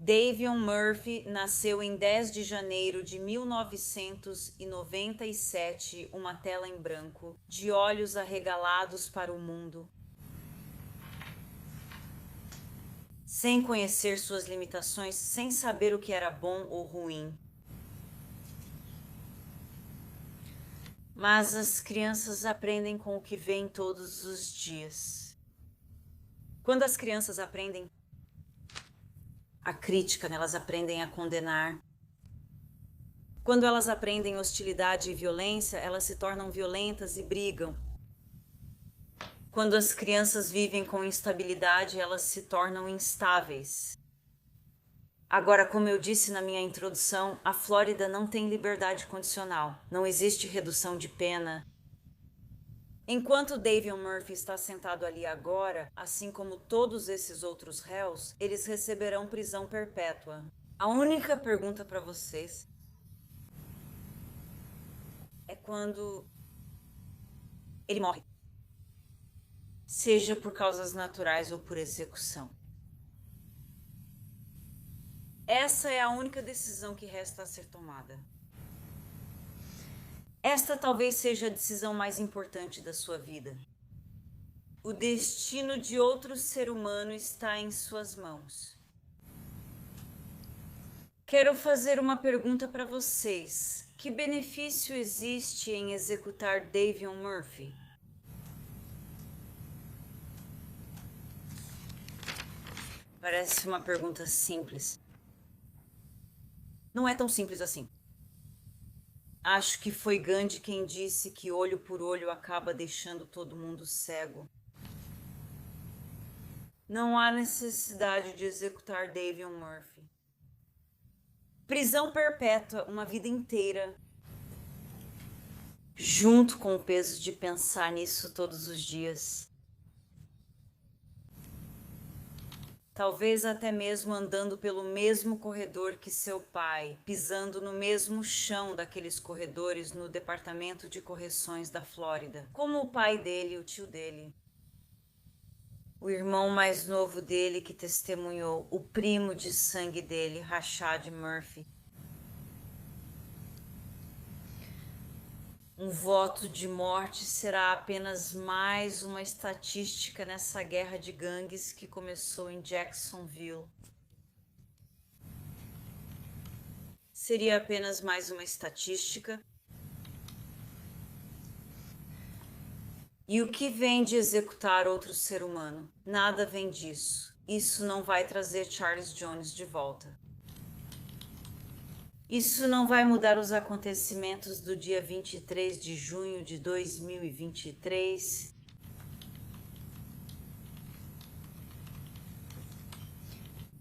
Davion Murphy nasceu em 10 de janeiro de 1997, uma tela em branco, de olhos arregalados para o mundo. Sem conhecer suas limitações, sem saber o que era bom ou ruim. Mas as crianças aprendem com o que vêm todos os dias. Quando as crianças aprendem a crítica, elas aprendem a condenar. Quando elas aprendem hostilidade e violência, elas se tornam violentas e brigam. Quando as crianças vivem com instabilidade, elas se tornam instáveis. Agora, como eu disse na minha introdução, a Flórida não tem liberdade condicional. Não existe redução de pena. Enquanto Davion Murphy está sentado ali agora, assim como todos esses outros réus, eles receberão prisão perpétua. A única pergunta para vocês é quando ele morre. Seja por causas naturais ou por execução. Essa é a única decisão que resta a ser tomada. Esta talvez seja a decisão mais importante da sua vida. O destino de outro ser humano está em suas mãos. Quero fazer uma pergunta para vocês. Que benefício existe em executar Davion Murphy? Parece uma pergunta simples. Não é tão simples assim. Acho que foi Gandhi quem disse que olho por olho acaba deixando todo mundo cego. Não há necessidade de executar Davion Murphy. Prisão perpétua, uma vida inteira, junto com o peso de pensar nisso todos os dias. Talvez até mesmo andando pelo mesmo corredor que seu pai, pisando no mesmo chão daqueles corredores no Departamento de Correções da Flórida, como o pai dele e o tio dele. O irmão mais novo dele que testemunhou, o primo de sangue dele, Rashad Murphy. Um voto de morte será apenas mais uma estatística nessa guerra de gangues que começou em Jacksonville. Seria apenas mais uma estatística. E o que vem de executar outro ser humano? Nada vem disso. Isso não vai trazer Charles Jones de volta. Isso não vai mudar os acontecimentos do dia 23 de junho de 2023.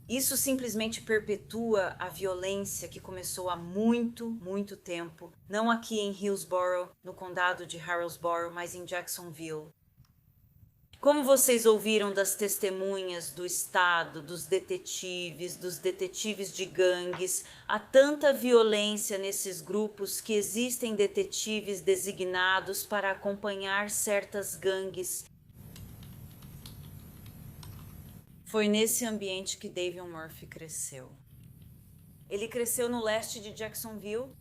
Isso simplesmente perpetua a violência que começou há muito, muito tempo, não aqui em Hillsborough, no condado de Harrowsboro, mas em Jacksonville. Como vocês ouviram das testemunhas do Estado, dos detetives de gangues, há tanta violência nesses grupos que existem detetives designados para acompanhar certas gangues. Foi nesse ambiente que Davion Murphy cresceu. Ele cresceu no leste de Jacksonville.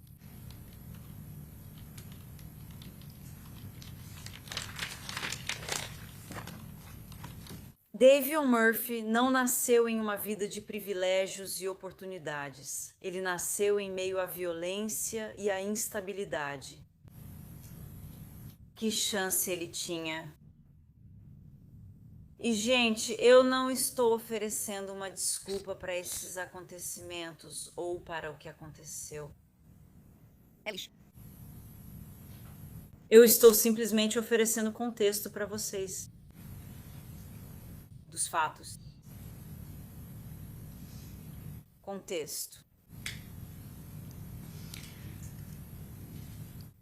Davion Murphy não nasceu em uma vida de privilégios e oportunidades. Ele nasceu em meio à violência e à instabilidade. Que chance ele tinha? E, gente, eu não estou oferecendo uma desculpa para esses acontecimentos ou para o que aconteceu. Eu estou simplesmente oferecendo contexto para vocês. Dos fatos. Contexto.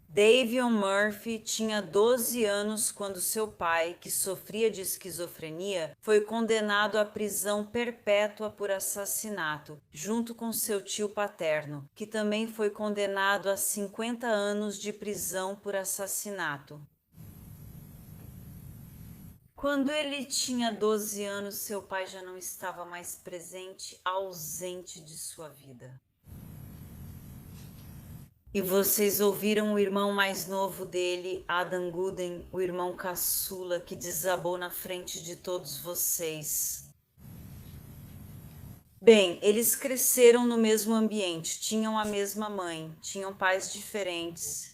Davion Murphy tinha 12 anos quando seu pai, que sofria de esquizofrenia, foi condenado à prisão perpétua por assassinato, junto com seu tio paterno, que também foi condenado a 50 anos de prisão por assassinato. Quando ele tinha 12 anos, seu pai já não estava mais presente, ausente de sua vida. E vocês ouviram o irmão mais novo dele, Adam Gooden, o irmão caçula que desabou na frente de todos vocês. Bem, eles cresceram no mesmo ambiente, tinham a mesma mãe, tinham pais diferentes.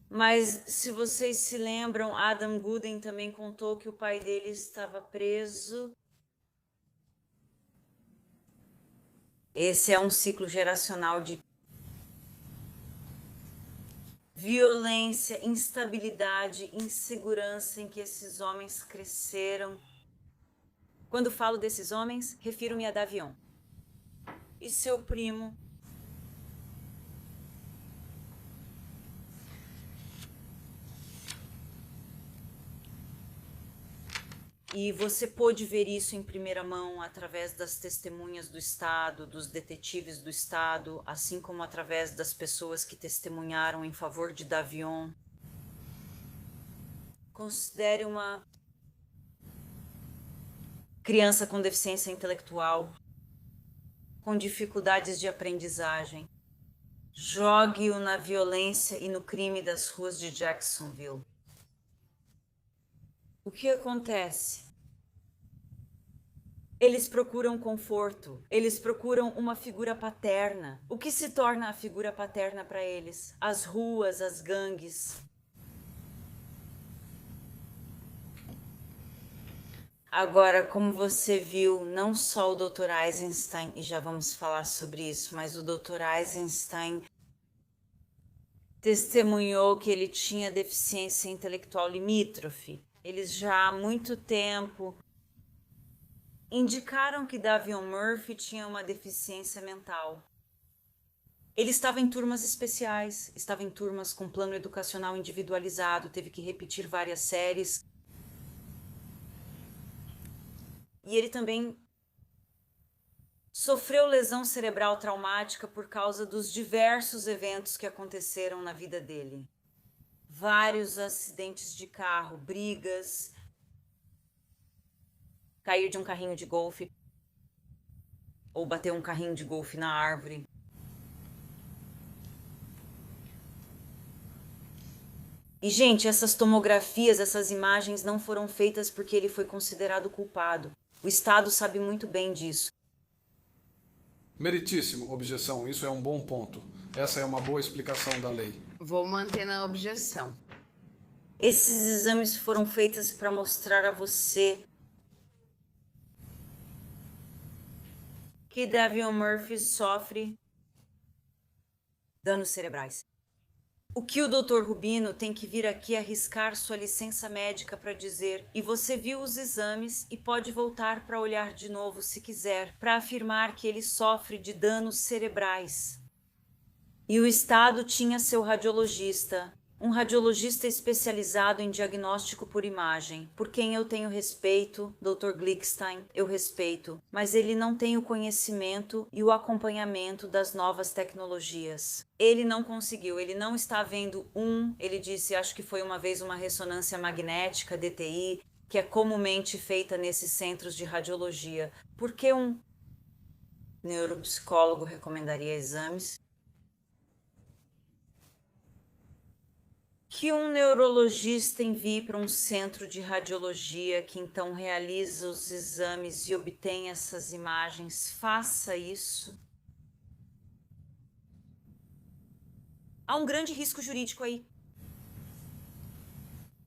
Mas, se vocês se lembram, Adam Gooden também contou que o pai dele estava preso. Esse é um ciclo geracional de violência, instabilidade, insegurança em que esses homens cresceram. Quando falo desses homens, refiro-me a Davion e seu primo. E você pôde ver isso em primeira mão através das testemunhas do Estado, dos detetives do Estado, assim como através das pessoas que testemunharam em favor de Davion. Considere uma criança com deficiência intelectual, com dificuldades de aprendizagem. Jogue-o na violência e no crime das ruas de Jacksonville. O que acontece? Eles procuram conforto, eles procuram uma figura paterna. O que se torna a figura paterna para eles? As ruas, as gangues. Agora, como você viu, não só o Dr. Eisenstein, e já vamos falar sobre isso, mas o Dr. Eisenstein testemunhou que ele tinha deficiência intelectual limítrofe. Eles já há muito tempo indicaram que Davion Murphy tinha uma deficiência mental. Ele estava em turmas especiais, estava em turmas com plano educacional individualizado, teve que repetir várias séries. E ele também sofreu lesão cerebral traumática por causa dos diversos eventos que aconteceram na vida dele. Vários acidentes de carro, brigas, cair de um carrinho de golfe ou bater um carrinho de golfe na árvore. E, gente, essas tomografias, essas imagens não foram feitas porque ele foi considerado culpado. O Estado sabe muito bem disso. Meritíssimo, objeção. Isso é um bom ponto. Essa é uma boa explicação da lei. Vou manter na objeção. Esses exames foram feitos para mostrar a você que Davion Murphy sofre danos cerebrais. O que o Dr. Rubino tem que vir aqui arriscar sua licença médica para dizer, e você viu os exames e pode voltar para olhar de novo se quiser, para afirmar que ele sofre de danos cerebrais. E o Estado tinha seu radiologista, um radiologista especializado em diagnóstico por imagem, por quem eu tenho respeito, Dr. Glickstein, eu respeito, mas ele não tem o conhecimento e o acompanhamento das novas tecnologias. Ele não conseguiu, ele não está vendo ele disse, acho que foi uma vez uma ressonância magnética, DTI, que é comumente feita nesses centros de radiologia. Por que um neuropsicólogo recomendaria exames que um neurologista envie para um centro de radiologia que então realiza os exames e obtém essas imagens? Faça isso. Há um grande risco jurídico aí.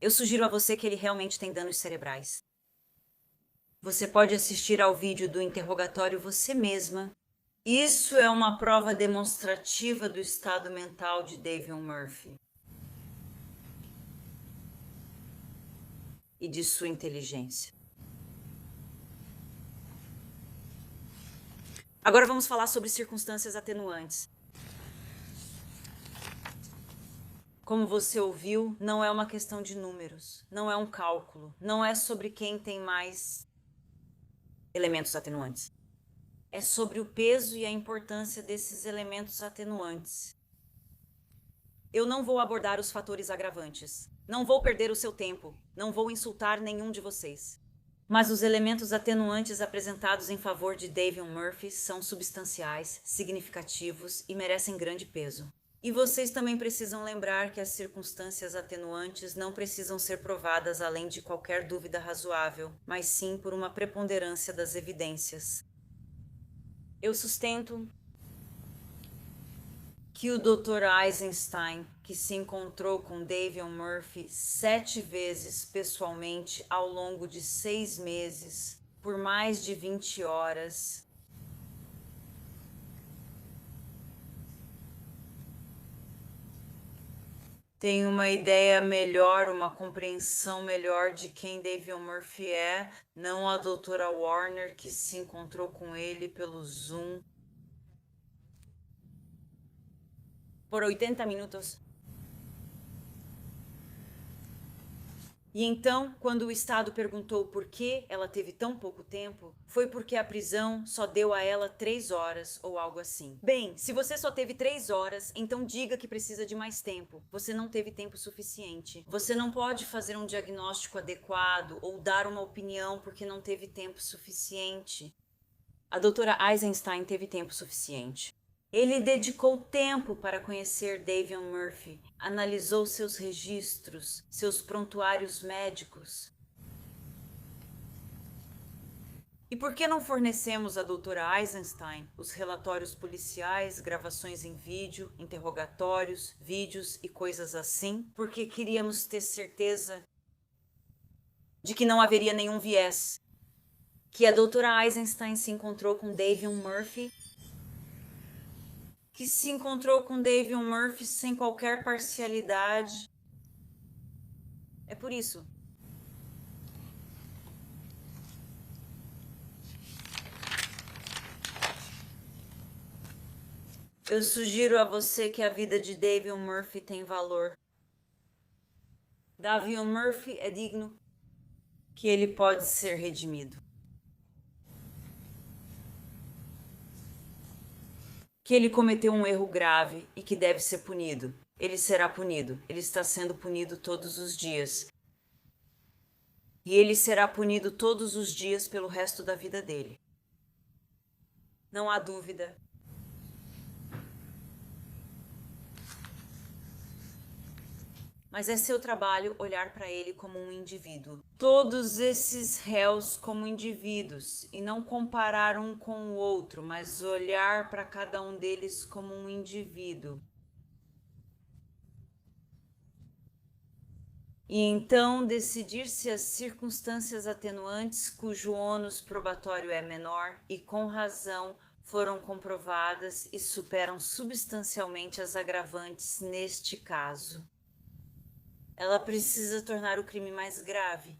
Eu sugiro a você que ele realmente tem danos cerebrais. Você pode assistir ao vídeo do interrogatório você mesma. Isso é uma prova demonstrativa do estado mental de Davion Murphy. E de sua inteligência. Agora vamos falar sobre circunstâncias atenuantes. Como você ouviu, não é uma questão de números, não é um cálculo, não é sobre quem tem mais elementos atenuantes. É sobre o peso e a importância desses elementos atenuantes. Eu não vou abordar os fatores agravantes. Não vou perder o seu tempo. Não vou insultar nenhum de vocês. Mas os elementos atenuantes apresentados em favor de Davion Murphy são substanciais, significativos e merecem grande peso. E vocês também precisam lembrar que as circunstâncias atenuantes não precisam ser provadas além de qualquer dúvida razoável, mas sim por uma preponderância das evidências. Eu sustento que o Dr. Eisenstein, que se encontrou com Davion Murphy 7 vezes pessoalmente ao longo de 6 meses, por mais de 20 horas, tem uma ideia melhor, uma compreensão melhor de quem Davion Murphy é, não a doutora Warner, que se encontrou com ele pelo Zoom por 80 minutos. E então, quando o Estado perguntou por que ela teve tão pouco tempo, foi porque a prisão só deu a ela 3 horas ou algo assim. Bem, se você só teve 3 horas, então diga que precisa de mais tempo. Você não teve tempo suficiente. Você não pode fazer um diagnóstico adequado ou dar uma opinião porque não teve tempo suficiente. A doutora Eisenstein teve tempo suficiente. Ele dedicou tempo para conhecer Davion Murphy, analisou seus registros, seus prontuários médicos. E por que não fornecemos à doutora Eisenstein os relatórios policiais, gravações em vídeo, interrogatórios, vídeos e coisas assim? Porque queríamos ter certeza de que não haveria nenhum viés. Que a doutora Eisenstein se encontrou com Davion Murphy, que se encontrou com Davion Murphy sem qualquer parcialidade. É por isso. Eu sugiro a você que a vida de Davion Murphy tem valor. Davion Murphy é digno, que ele pode ser redimido. Que ele cometeu um erro grave e que deve ser punido. Ele será punido. Ele está sendo punido todos os dias. E ele será punido todos os dias pelo resto da vida dele. Não há dúvida. Mas é seu trabalho olhar para ele como um indivíduo. Todos esses réus como indivíduos, e não comparar um com o outro, mas olhar para cada um deles como um indivíduo. E então decidir se as circunstâncias atenuantes cujo ônus probatório é menor e com razão foram comprovadas e superam substancialmente as agravantes neste caso. Ela precisa tornar o crime mais grave.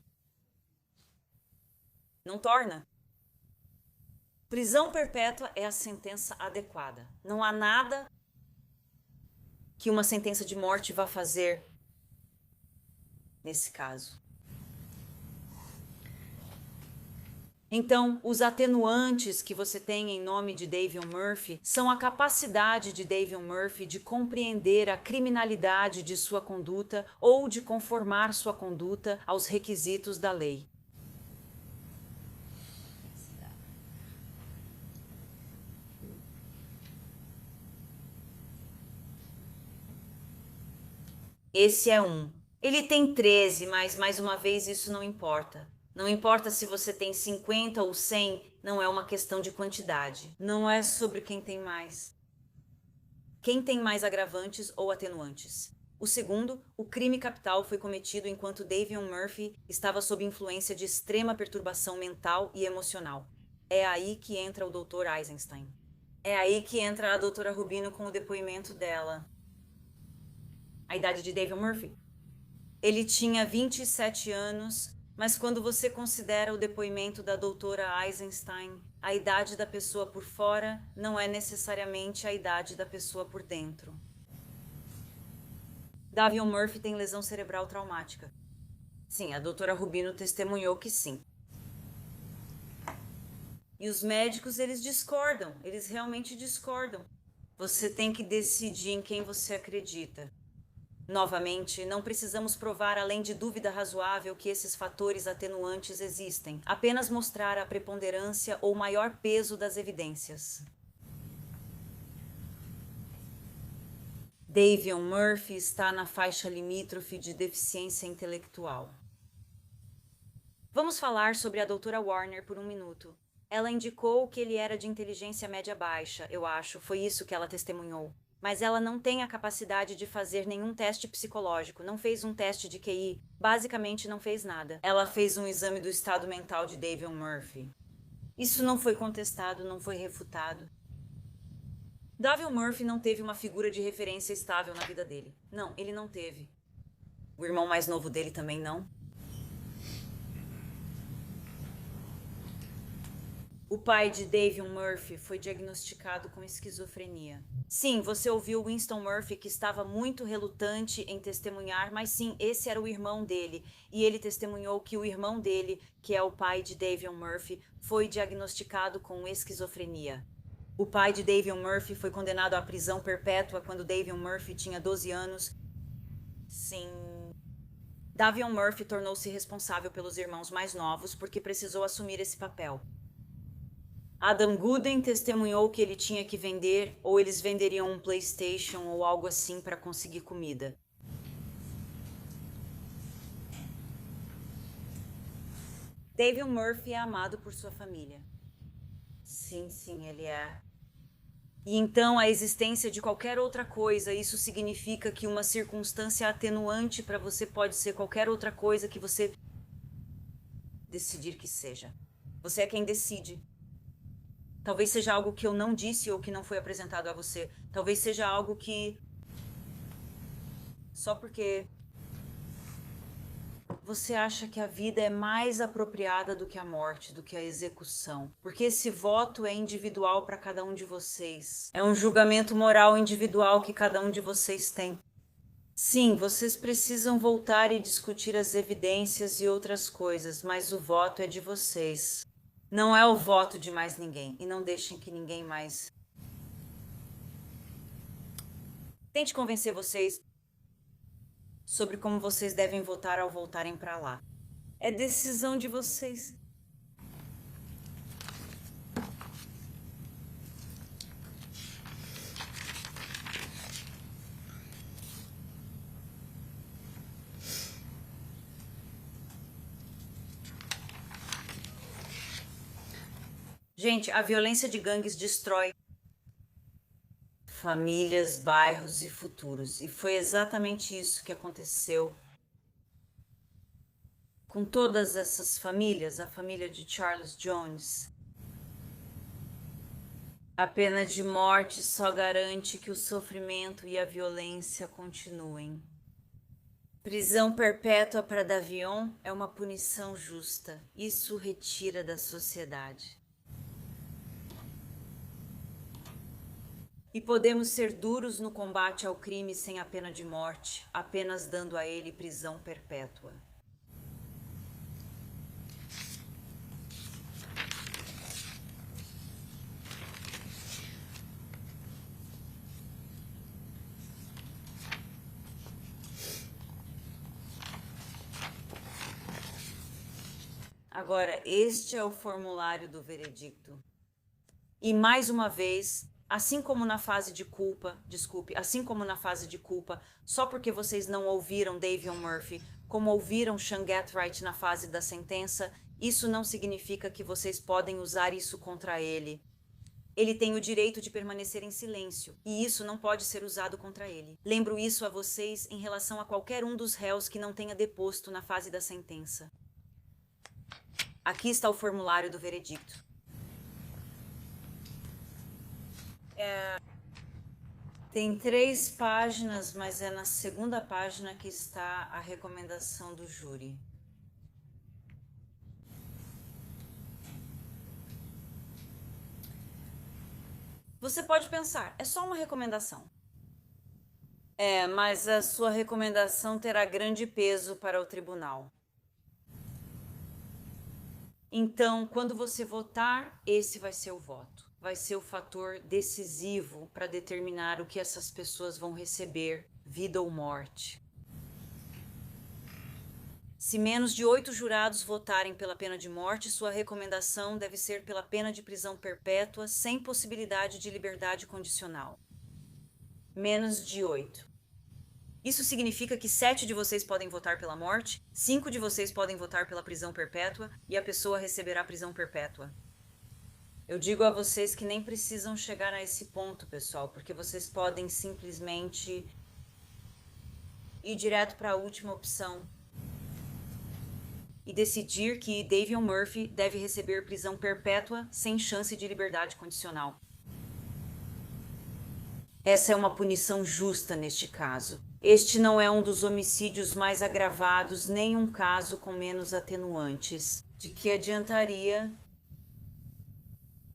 Não torna. Prisão perpétua é a sentença adequada. Não há nada que uma sentença de morte vá fazer nesse caso. Então, os atenuantes que você tem em nome de Davion Murphy são a capacidade de Davion Murphy de compreender a criminalidade de sua conduta ou de conformar sua conduta aos requisitos da lei. Esse é um. Ele tem 13, mas mais uma vez isso não importa. Não importa se você tem 50 ou 100, não é uma questão de quantidade. Não é sobre quem tem mais. Quem tem mais agravantes ou atenuantes. O segundo, o crime capital foi cometido enquanto Davion Murphy estava sob influência de extrema perturbação mental e emocional. É aí que entra o Dr. Eisenstein. É aí que entra a Dra. Rubino com o depoimento dela. A idade de Davion Murphy? Ele tinha 27 anos, mas quando você considera o depoimento da doutora Eisenstein, a idade da pessoa por fora não é necessariamente a idade da pessoa por dentro. Davion Murphy tem lesão cerebral traumática. Sim, a doutora Rubino testemunhou que sim. E os médicos, eles discordam, eles realmente discordam. Você tem que decidir em quem você acredita. Novamente, não precisamos provar além de dúvida razoável que esses fatores atenuantes existem, apenas mostrar a preponderância ou maior peso das evidências. Davion Murphy está na faixa limítrofe de deficiência intelectual. Vamos falar sobre a doutora Warner por um minuto. Ela indicou que ele era de inteligência média-baixa, eu acho, foi isso que ela testemunhou. Mas ela não tem a capacidade de fazer nenhum teste psicológico, não fez um teste de QI, basicamente não fez nada. Ela fez um exame do estado mental de Davion Murphy. Isso não foi contestado, não foi refutado. Davion Murphy não teve uma figura de referência estável na vida dele. Não, ele não teve. O irmão mais novo dele também não. O pai de Davion Murphy foi diagnosticado com esquizofrenia. Sim, você ouviu Winston Murphy, que estava muito relutante em testemunhar, mas sim, esse era o irmão dele. E ele testemunhou que o irmão dele, que é o pai de Davion Murphy, foi diagnosticado com esquizofrenia. O pai de Davion Murphy foi condenado à prisão perpétua quando Davion Murphy tinha 12 anos. Sim. Davion Murphy tornou-se responsável pelos irmãos mais novos porque precisou assumir esse papel. Adam Gooden testemunhou que ele tinha que vender, ou eles venderiam um PlayStation ou algo assim para conseguir comida. Davion Murphy é amado por sua família. Sim, ele é. E então a existência de qualquer outra coisa, isso significa que uma circunstância atenuante para você pode ser qualquer outra coisa que você decidir que seja. Você é quem decide. Talvez seja algo que eu não disse ou que não foi apresentado a você. Talvez seja algo que... Só porque você acha que a vida é mais apropriada do que a morte, do que a execução. Porque esse voto é individual para cada um de vocês. É um julgamento moral individual que cada um de vocês tem. Sim, vocês precisam voltar e discutir as evidências e outras coisas, mas o voto é de vocês. Não é o voto de mais ninguém. E não deixem que ninguém mais tente convencer vocês sobre como vocês devem votar ao voltarem para lá. É decisão de vocês. Gente, a violência de gangues destrói famílias, bairros e futuros. E foi exatamente isso que aconteceu com todas essas famílias, a família de Charles Jones. A pena de morte só garante que o sofrimento e a violência continuem. Prisão perpétua para Davion é uma punição justa. Isso o retira da sociedade. E podemos ser duros no combate ao crime sem a pena de morte, apenas dando a ele prisão perpétua. Agora, este é o formulário do veredicto. E mais uma vez, assim como na fase de culpa, só porque vocês não ouviram Davion Murphy, como ouviram Sean Gatright na fase da sentença, isso não significa que vocês podem usar isso contra ele. Ele tem o direito de permanecer em silêncio, e isso não pode ser usado contra ele. Lembro isso a vocês em relação a qualquer um dos réus que não tenha deposto na fase da sentença. Aqui está o formulário do veredicto. Tem 3 páginas, mas é na segunda página que está a recomendação do júri. Você pode pensar, é só uma recomendação. Mas a sua recomendação terá grande peso para o tribunal. Então, quando você votar, esse vai ser o voto. Vai ser o fator decisivo para determinar o que essas pessoas vão receber, vida ou morte. Se menos de 8 jurados votarem pela pena de morte, sua recomendação deve ser pela pena de prisão perpétua, sem possibilidade de liberdade condicional. Menos de 8. Isso significa que 7 de vocês podem votar pela morte, 5 de vocês podem votar pela prisão perpétua e a pessoa receberá prisão perpétua. Eu digo a vocês que nem precisam chegar a esse ponto, pessoal, porque vocês podem simplesmente ir direto para a última opção e decidir que Davion Murphy deve receber prisão perpétua sem chance de liberdade condicional. Essa é uma punição justa neste caso. Este não é um dos homicídios mais agravados, nem um caso com menos atenuantes. De que adiantaria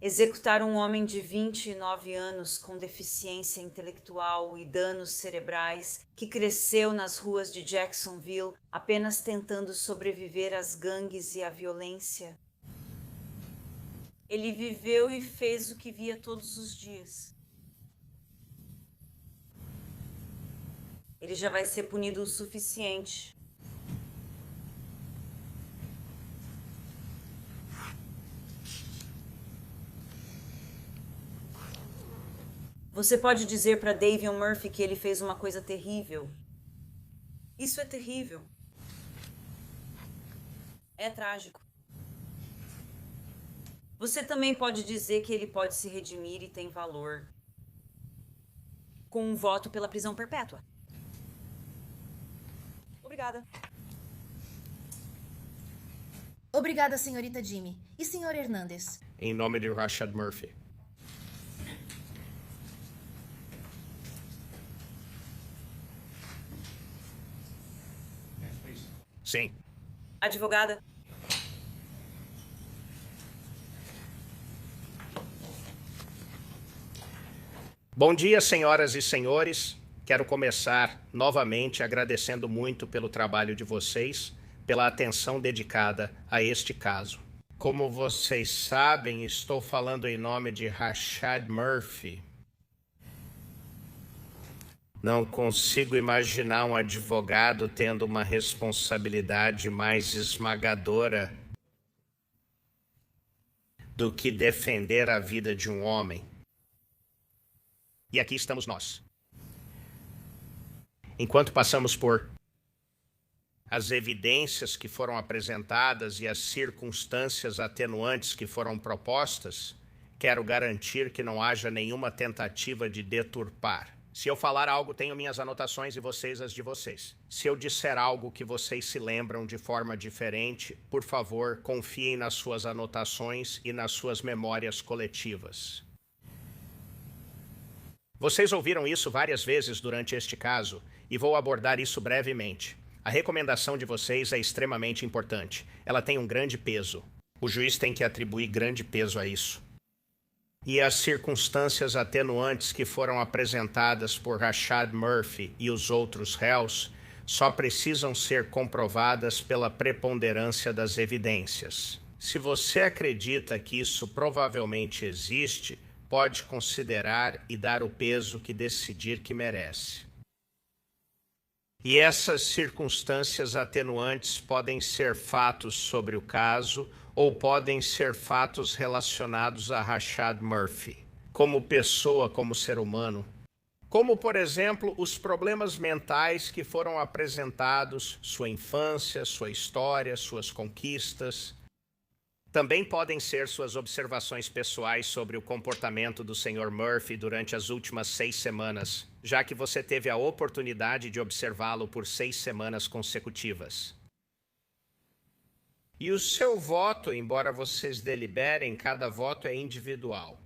executar um homem de 29 anos com deficiência intelectual e danos cerebrais que cresceu nas ruas de Jacksonville apenas tentando sobreviver às gangues e à violência? Ele viveu e fez o que via todos os dias. Ele já vai ser punido o suficiente. Você pode dizer para Davion Murphy que ele fez uma coisa terrível. Isso é terrível. É trágico. Você também pode dizer que ele pode se redimir e tem valor, com um voto pela prisão perpétua. Obrigada. Obrigada, senhorita Jimmy. E senhor Hernandes? Em nome de Rashad Murphy. Sim. Advogada. Bom dia, senhoras e senhores. Quero começar novamente agradecendo muito pelo trabalho de vocês, pela atenção dedicada a este caso. Como vocês sabem, estou falando em nome de Rashad Murphy. Não consigo imaginar um advogado tendo uma responsabilidade mais esmagadora do que defender a vida de um homem. E aqui estamos nós. Enquanto passamos por as evidências que foram apresentadas e as circunstâncias atenuantes que foram propostas, quero garantir que não haja nenhuma tentativa de deturpar. Se eu falar algo, tenho minhas anotações e vocês as de vocês. Se eu disser algo que vocês se lembram de forma diferente, por favor, confiem nas suas anotações e nas suas memórias coletivas. Vocês ouviram isso várias vezes durante este caso e vou abordar isso brevemente. A recomendação de vocês é extremamente importante. Ela tem um grande peso. O juiz tem que atribuir grande peso a isso. E as circunstâncias atenuantes que foram apresentadas por Rashad Murphy e os outros réus só precisam ser comprovadas pela preponderância das evidências. Se você acredita que isso provavelmente existe, pode considerar e dar o peso que decidir que merece. E essas circunstâncias atenuantes podem ser fatos sobre o caso ou podem ser fatos relacionados a Rashad Murphy, como pessoa, como ser humano. Como, por exemplo, os problemas mentais que foram apresentados, sua infância, sua história, suas conquistas. Também podem ser suas observações pessoais sobre o comportamento do Sr. Murphy durante as últimas 6 semanas, já que você teve a oportunidade de observá-lo por 6 semanas consecutivas. E o seu voto, embora vocês deliberem, cada voto é individual.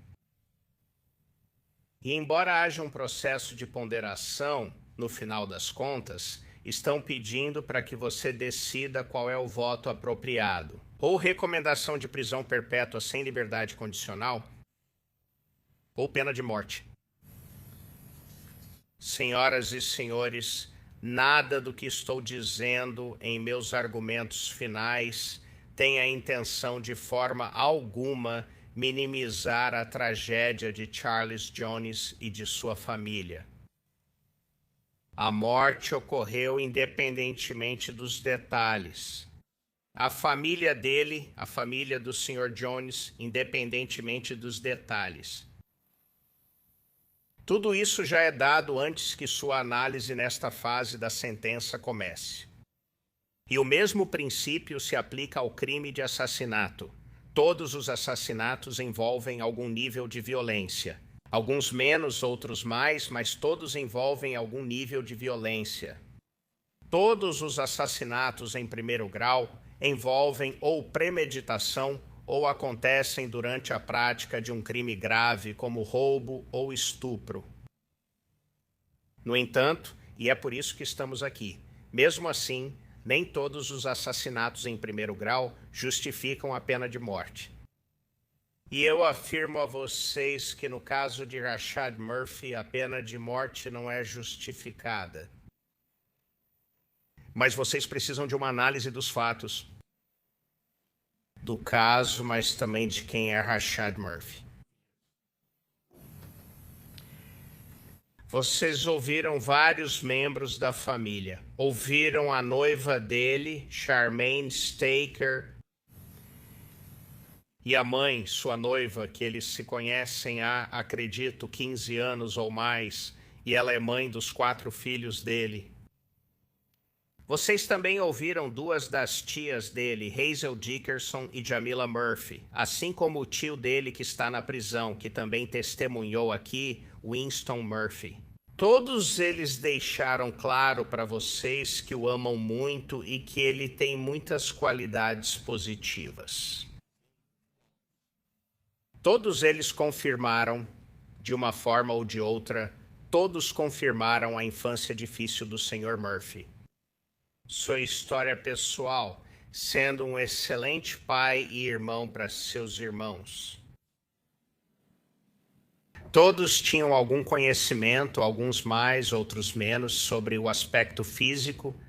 E embora haja um processo de ponderação, no final das contas, estão pedindo para que você decida qual é o voto apropriado. Ou recomendação de prisão perpétua sem liberdade condicional, ou pena de morte. Senhoras e senhores, nada do que estou dizendo em meus argumentos finais tem a intenção de forma alguma minimizar a tragédia de Charles Jones e de sua família. A morte ocorreu independentemente dos detalhes. A família dele, a família do Sr. Jones, independentemente dos detalhes. Tudo isso já é dado antes que sua análise nesta fase da sentença comece. E o mesmo princípio se aplica ao crime de assassinato. Todos os assassinatos envolvem algum nível de violência. Alguns menos, outros mais, mas todos envolvem algum nível de violência. Todos os assassinatos em primeiro grau envolvem ou premeditação ou acontecem durante a prática de um crime grave, como roubo ou estupro. No entanto, e é por isso que estamos aqui, mesmo assim, nem todos os assassinatos em primeiro grau justificam a pena de morte. E eu afirmo a vocês que no caso de Rashad Murphy, a pena de morte não é justificada. Mas vocês precisam de uma análise dos fatos, do caso, mas também de quem é Rashad Murphy. Vocês ouviram vários membros da família. Ouviram a noiva dele, Charmaine Staker, e a mãe, sua noiva, que eles se conhecem há, acredito, 15 anos ou mais, e ela é mãe dos 4 filhos dele. Vocês também ouviram 2 das tias dele, Hazel Dickerson e Jamila Murphy, assim como o tio dele que está na prisão, que também testemunhou aqui, Winston Murphy. Todos eles deixaram claro para vocês que o amam muito e que ele tem muitas qualidades positivas. Todos eles confirmaram, de uma forma ou de outra, todos confirmaram a infância difícil do Sr. Murphy. Sua história pessoal, sendo um excelente pai e irmão para seus irmãos. Todos tinham algum conhecimento, alguns mais, outros menos, sobre o aspecto físico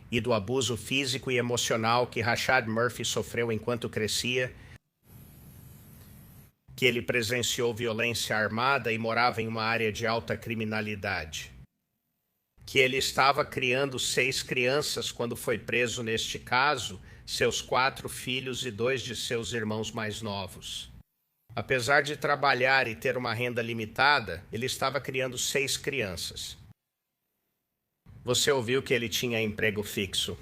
e do abuso físico e emocional que Rashad Murphy sofreu enquanto crescia, que ele presenciou violência armada e morava em uma área de alta criminalidade, que ele estava criando 6 crianças quando foi preso neste caso, seus 4 filhos e 2 de seus irmãos mais novos. Apesar de trabalhar e ter uma renda limitada, ele estava criando 6 crianças. Você ouviu que ele tinha emprego fixo.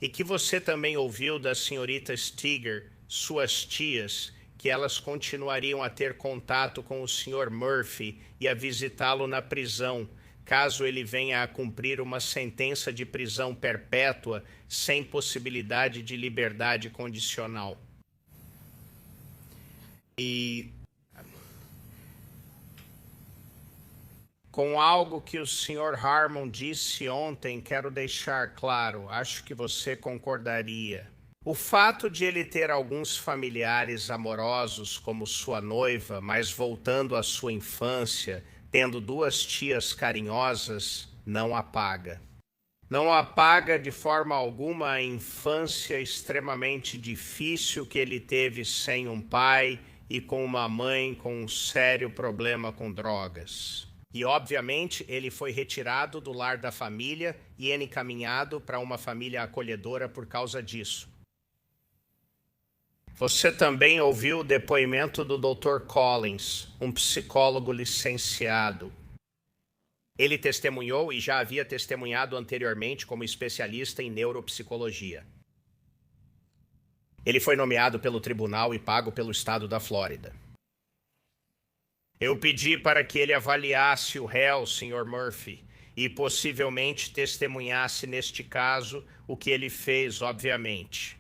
E que você também ouviu da senhorita Steger, suas tias, que elas continuariam a ter contato com o Sr. Murphy e a visitá-lo na prisão, caso ele venha a cumprir uma sentença de prisão perpétua sem possibilidade de liberdade condicional. E com algo que o Sr. Harmon disse ontem, quero deixar claro, acho que você concordaria. O fato de ele ter alguns familiares amorosos como sua noiva, mas voltando à sua infância, tendo 2 tias carinhosas, não apaga. Não apaga de forma alguma a infância extremamente difícil que ele teve sem um pai e com uma mãe com um sério problema com drogas. E, obviamente, ele foi retirado do lar da família e encaminhado para uma família acolhedora por causa disso. Você também ouviu o depoimento do Dr. Collins, um psicólogo licenciado. Ele testemunhou e já havia testemunhado anteriormente como especialista em neuropsicologia. Ele foi nomeado pelo tribunal e pago pelo estado da Flórida. Eu pedi para que ele avaliasse o réu, Sr. Murphy, e possivelmente testemunhasse neste caso o que ele fez, obviamente.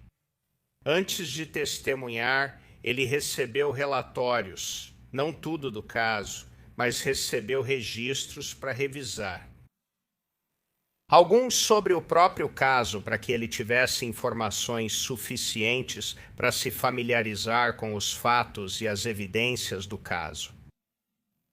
Antes de testemunhar, ele recebeu relatórios, não tudo do caso, mas recebeu registros para revisar. Alguns sobre o próprio caso, para que ele tivesse informações suficientes para se familiarizar com os fatos e as evidências do caso.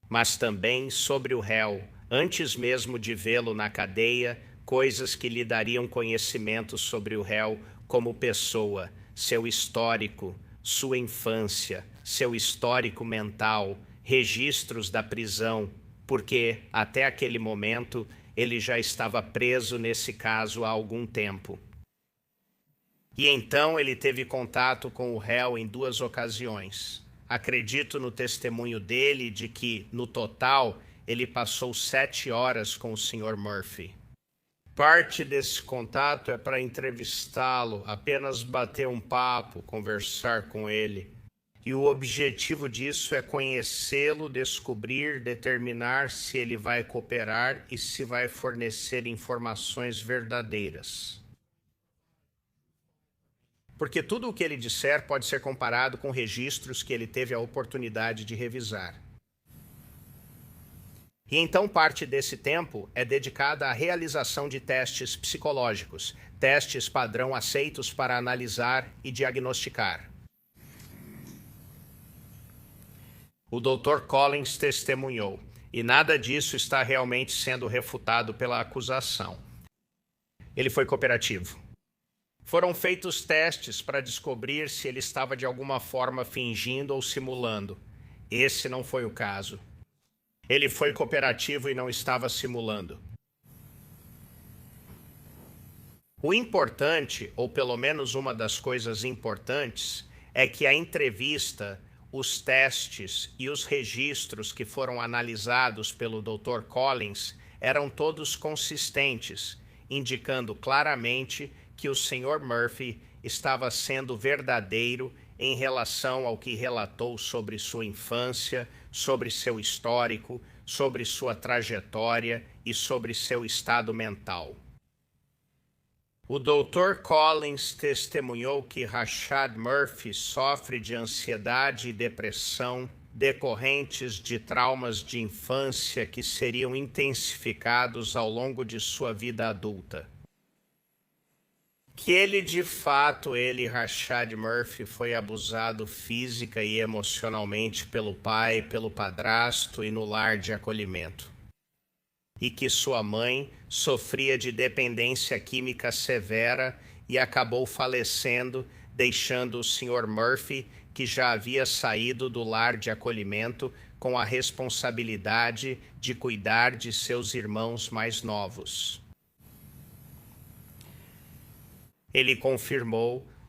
Mas também sobre o réu, antes mesmo de vê-lo na cadeia, coisas que lhe dariam conhecimento sobre o réu como pessoa, seu histórico, sua infância, seu histórico mental, registros da prisão, porque, até aquele momento, ele já estava preso nesse caso há algum tempo. E então ele teve contato com o réu em 2 ocasiões. Acredito no testemunho dele de que, no total, ele passou 7 horas com o Sr. Murphy. Parte desse contato é para entrevistá-lo, apenas bater um papo, conversar com ele. E o objetivo disso é conhecê-lo, descobrir, determinar se ele vai cooperar e se vai fornecer informações verdadeiras. Porque tudo o que ele disser pode ser comparado com registros que ele teve a oportunidade de revisar. E então parte desse tempo é dedicada à realização de testes psicológicos, testes padrão aceitos para analisar e diagnosticar. O Dr. Collins testemunhou, e nada disso está realmente sendo refutado pela acusação. Ele foi cooperativo. Foram feitos testes para descobrir se ele estava de alguma forma fingindo ou simulando. Esse não foi o caso. Ele foi cooperativo e não estava simulando. O importante, ou pelo menos uma das coisas importantes, é que a entrevista, os testes e os registros que foram analisados pelo Dr. Collins eram todos consistentes, indicando claramente que o Sr. Murphy estava sendo verdadeiro em relação ao que relatou sobre sua infância, sobre seu histórico, sobre sua trajetória e sobre seu estado mental. O Dr. Collins testemunhou que Rashad Murphy sofre de ansiedade e depressão decorrentes de traumas de infância que seriam intensificados ao longo de sua vida adulta. Que Rashad Murphy, foi abusado física e emocionalmente pelo pai, pelo padrasto e no lar de acolhimento. E que sua mãe sofria de dependência química severa e acabou falecendo, deixando o Sr. Murphy, que já havia saído do lar de acolhimento, com a responsabilidade de cuidar de seus irmãos mais novos.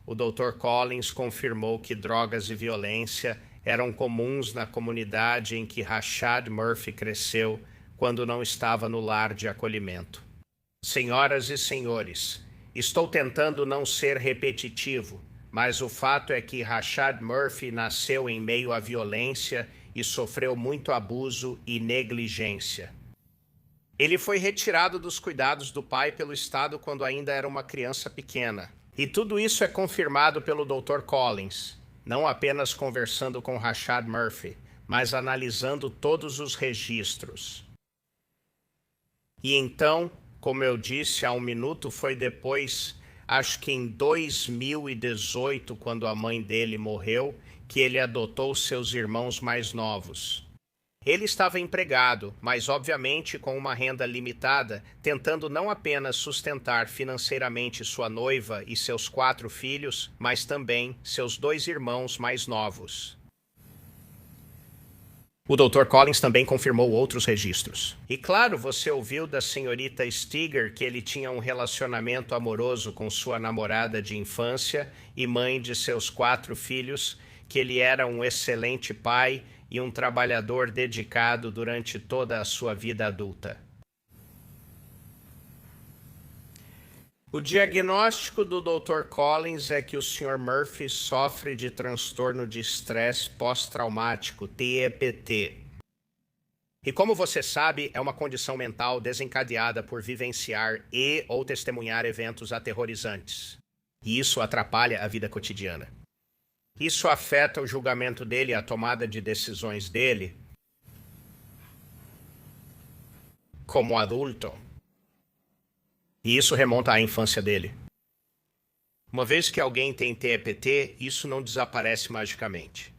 O Dr. Collins confirmou que drogas e violência eram comuns na comunidade em que Rashad Murphy cresceu quando não estava no lar de acolhimento. Senhoras e senhores, estou tentando não ser repetitivo, mas o fato é que Rashad Murphy nasceu em meio à violência e sofreu muito abuso e negligência. Ele foi retirado dos cuidados do pai pelo Estado quando ainda era uma criança pequena. E tudo isso é confirmado pelo Dr. Collins, não apenas conversando com Rashad Murphy, mas analisando todos os registros. E então, como eu disse há um minuto, foi depois, acho que em 2018, quando a mãe dele morreu, que ele adotou seus irmãos mais novos. Ele estava empregado, mas obviamente com uma renda limitada, tentando não apenas sustentar financeiramente sua noiva e seus 4 filhos, mas também seus 2 irmãos mais novos. O Dr. Collins também confirmou outros registros. E claro, você ouviu da senhorita Steger que ele tinha um relacionamento amoroso com sua namorada de infância e mãe de seus 4 filhos, que ele era um excelente pai e um trabalhador dedicado durante toda a sua vida adulta. O diagnóstico do Dr. Collins é que o Sr. Murphy sofre de transtorno de estresse pós-traumático, TEPT. E como você sabe, é uma condição mental desencadeada por vivenciar ou testemunhar eventos aterrorizantes. E isso atrapalha a vida cotidiana. Isso afeta o julgamento dele, a tomada de decisões dele como adulto. E isso remonta à infância dele. Uma vez que alguém tem TEPT, isso não desaparece magicamente.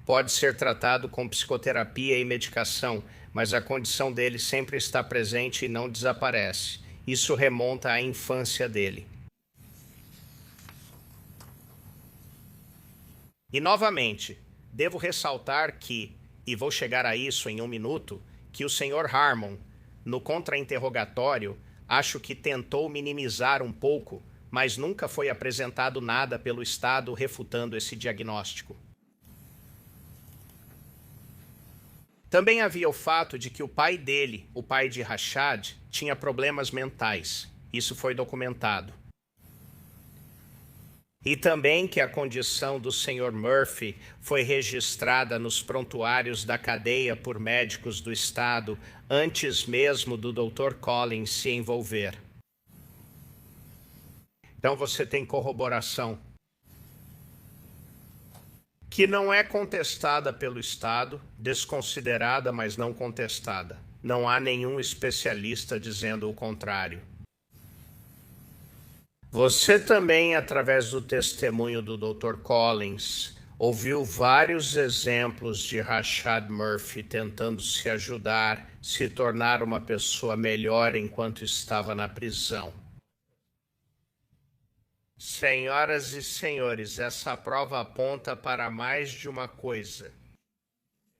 Pode ser tratado com psicoterapia e medicação, mas a condição dele sempre está presente e não desaparece. Isso remonta à infância dele. E novamente, devo ressaltar que, e vou chegar a isso em um minuto, que o Sr. Harmon, no contra-interrogatório, acho que tentou minimizar um pouco, mas nunca foi apresentado nada pelo Estado refutando esse diagnóstico. Também havia o fato de que o pai dele, o pai de Rashad, tinha problemas mentais. Isso foi documentado. E também que a condição do Sr. Murphy foi registrada nos prontuários da cadeia por médicos do Estado antes mesmo do Dr. Collins se envolver. Então você tem corroboração que não é contestada pelo Estado, desconsiderada, mas não contestada. Não há nenhum especialista dizendo o contrário. Você também, através do testemunho do Dr. Collins, ouviu vários exemplos de Rashad Murphy tentando se ajudar, se tornar uma pessoa melhor enquanto estava na prisão. Senhoras e senhores, essa prova aponta para mais de uma coisa.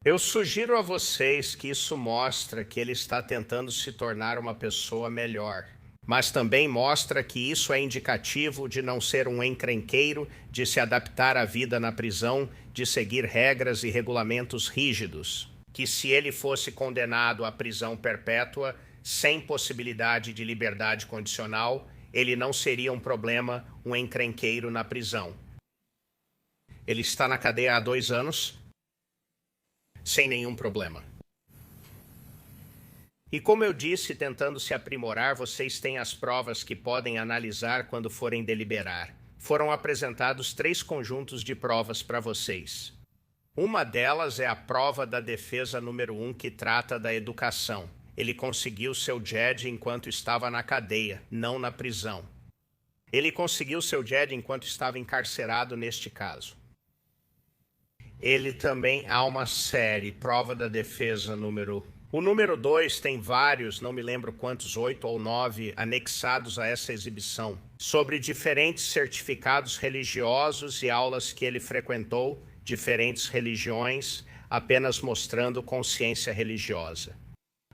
Eu sugiro a vocês que isso mostra que ele está tentando se tornar uma pessoa melhor. Mas também mostra que isso é indicativo de não ser um encrenqueiro, de se adaptar à vida na prisão, de seguir regras e regulamentos rígidos. Que se ele fosse condenado à prisão perpétua, sem possibilidade de liberdade condicional, ele não seria um problema, um encrenqueiro na prisão. Ele está na cadeia há 2 anos, sem nenhum problema. E como eu disse, tentando se aprimorar, vocês têm as provas que podem analisar quando forem deliberar. Foram apresentados 3 conjuntos de provas para vocês. Uma delas é a prova da defesa número 1, que trata da educação. Ele conseguiu seu JED enquanto estava na cadeia, não na prisão. Ele conseguiu seu JED enquanto estava encarcerado neste caso. Ele também há uma série, prova da defesa número... O número 2 tem vários, não me lembro quantos, 8 ou 9, anexados a essa exibição, sobre diferentes certificados religiosos e aulas que ele frequentou, diferentes religiões, apenas mostrando consciência religiosa.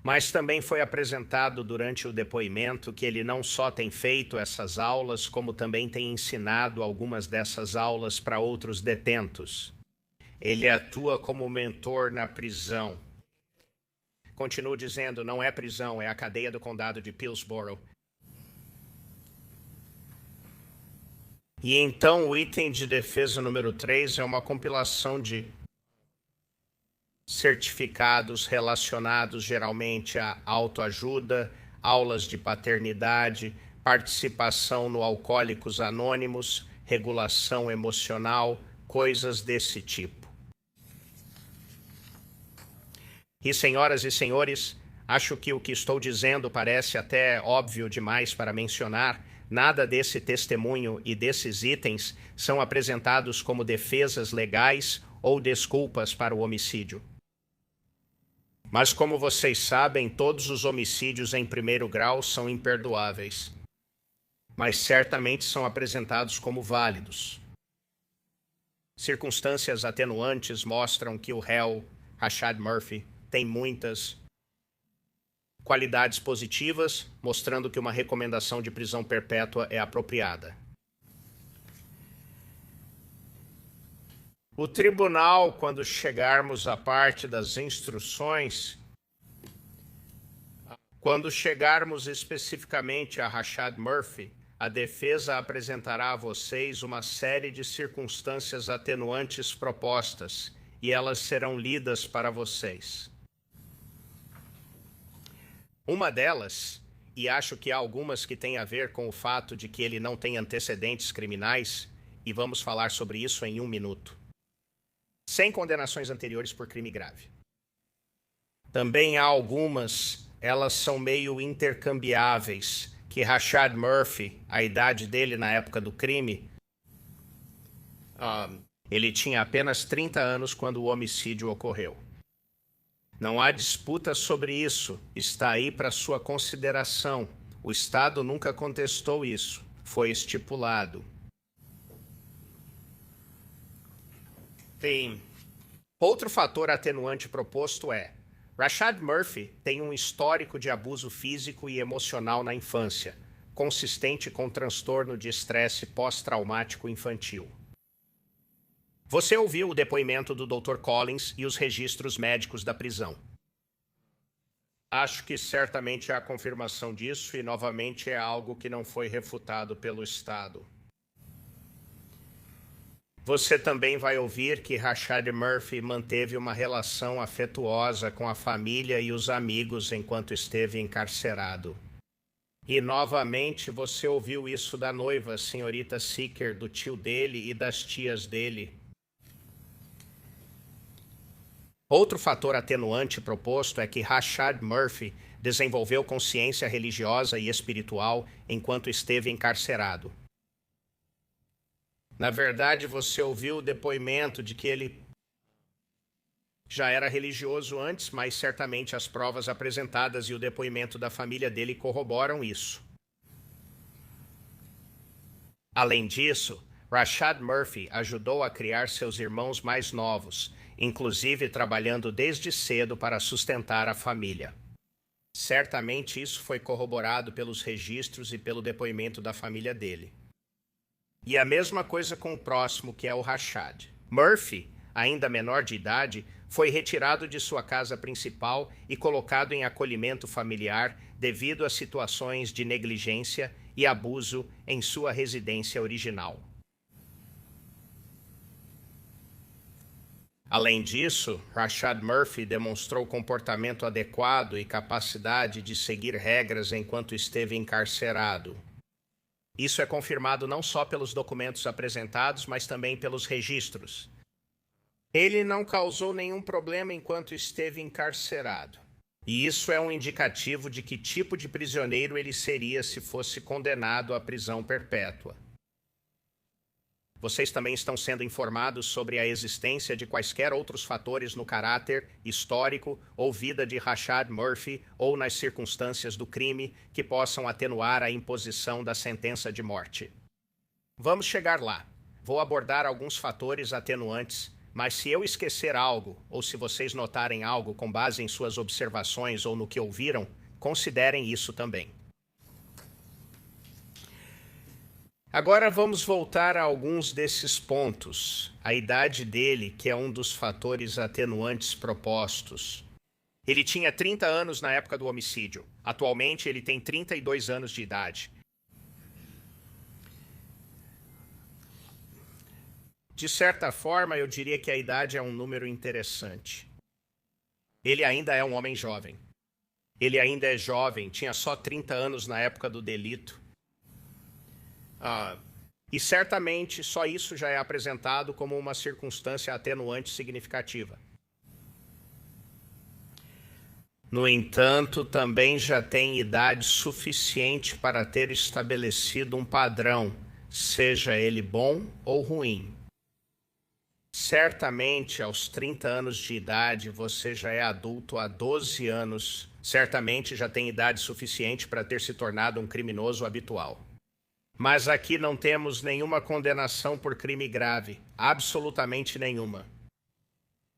Mas também foi apresentado durante o depoimento que ele não só tem feito essas aulas, como também tem ensinado algumas dessas aulas para outros detentos. Ele atua como mentor na prisão. Continuo dizendo, não é prisão, é a cadeia do condado de Pillsboro. E então o item de defesa número 3 é uma compilação de certificados relacionados geralmente a autoajuda, aulas de paternidade, participação no Alcoólicos Anônimos, regulação emocional, coisas desse tipo. E, senhoras e senhores, acho que o que estou dizendo parece até óbvio demais para mencionar. Nada desse testemunho e desses itens são apresentados como defesas legais ou desculpas para o homicídio. Mas, como vocês sabem, todos os homicídios em primeiro grau são imperdoáveis. Mas certamente são apresentados como válidos. Circunstâncias atenuantes mostram que o réu, Rashad Murphy, tem muitas qualidades positivas, mostrando que uma recomendação de prisão perpétua é apropriada. O tribunal, quando chegarmos à parte das instruções, quando chegarmos especificamente a Rashad Murphy, a defesa apresentará a vocês uma série de circunstâncias atenuantes propostas, e elas serão lidas para vocês. Uma delas, e acho que há algumas que têm a ver com o fato de que ele não tem antecedentes criminais, e vamos falar sobre isso em 1 minuto. Sem condenações anteriores por crime grave. Também há algumas, elas são meio intercambiáveis, que Rashad Murphy, a idade dele na época do crime, ele tinha apenas 30 anos quando o homicídio ocorreu. Não há disputa sobre isso, está aí para sua consideração. O Estado nunca contestou isso, foi estipulado. Tem outro fator atenuante proposto é: Rashad Murphy tem um histórico de abuso físico e emocional na infância, consistente com transtorno de estresse pós-traumático infantil. Você ouviu o depoimento do Dr. Collins e os registros médicos da prisão. Acho que certamente há confirmação disso e, novamente, é algo que não foi refutado pelo Estado. Você também vai ouvir que Rashad Murphy manteve uma relação afetuosa com a família e os amigos enquanto esteve encarcerado. E, novamente, você ouviu isso da noiva, senhorita Seeker, do tio dele e das tias dele. Outro fator atenuante proposto é que Rashad Murphy desenvolveu consciência religiosa e espiritual enquanto esteve encarcerado. Na verdade, você ouviu o depoimento de que ele já era religioso antes, mas certamente as provas apresentadas e o depoimento da família dele corroboram isso. Além disso, Rashad Murphy ajudou a criar seus irmãos mais novos, inclusive trabalhando desde cedo para sustentar a família. Certamente isso foi corroborado pelos registros e pelo depoimento da família dele. E a mesma coisa com o próximo, que é o Rashad. Murphy, ainda menor de idade, foi retirado de sua casa principal e colocado em acolhimento familiar devido a situações de negligência e abuso em sua residência original. Além disso, Rashad Murphy demonstrou comportamento adequado e capacidade de seguir regras enquanto esteve encarcerado. Isso é confirmado não só pelos documentos apresentados, mas também pelos registros. Ele não causou nenhum problema enquanto esteve encarcerado. E isso é um indicativo de que tipo de prisioneiro ele seria se fosse condenado à prisão perpétua. Vocês também estão sendo informados sobre a existência de quaisquer outros fatores no caráter, histórico ou vida de Rashad Murphy ou nas circunstâncias do crime que possam atenuar a imposição da sentença de morte. Vamos chegar lá. Vou abordar alguns fatores atenuantes, mas se eu esquecer algo ou se vocês notarem algo com base em suas observações ou no que ouviram, considerem isso também. Agora vamos voltar a alguns desses pontos. A idade dele, que é um dos fatores atenuantes propostos. Ele tinha 30 anos na época do homicídio. Atualmente ele tem 32 anos de idade. De certa forma, eu diria que a idade é um número interessante. Ele ainda é um homem jovem. Ele ainda é jovem, tinha só 30 anos na época do delito. E certamente só isso já é apresentado como uma circunstância atenuante significativa. No entanto, também já tem idade suficiente para ter estabelecido um padrão, seja ele bom ou ruim. Certamente, aos 30 anos de idade, você já é adulto há 12 anos. Certamente já tem idade suficiente para ter se tornado um criminoso habitual. Mas aqui não temos nenhuma condenação por crime grave, absolutamente nenhuma.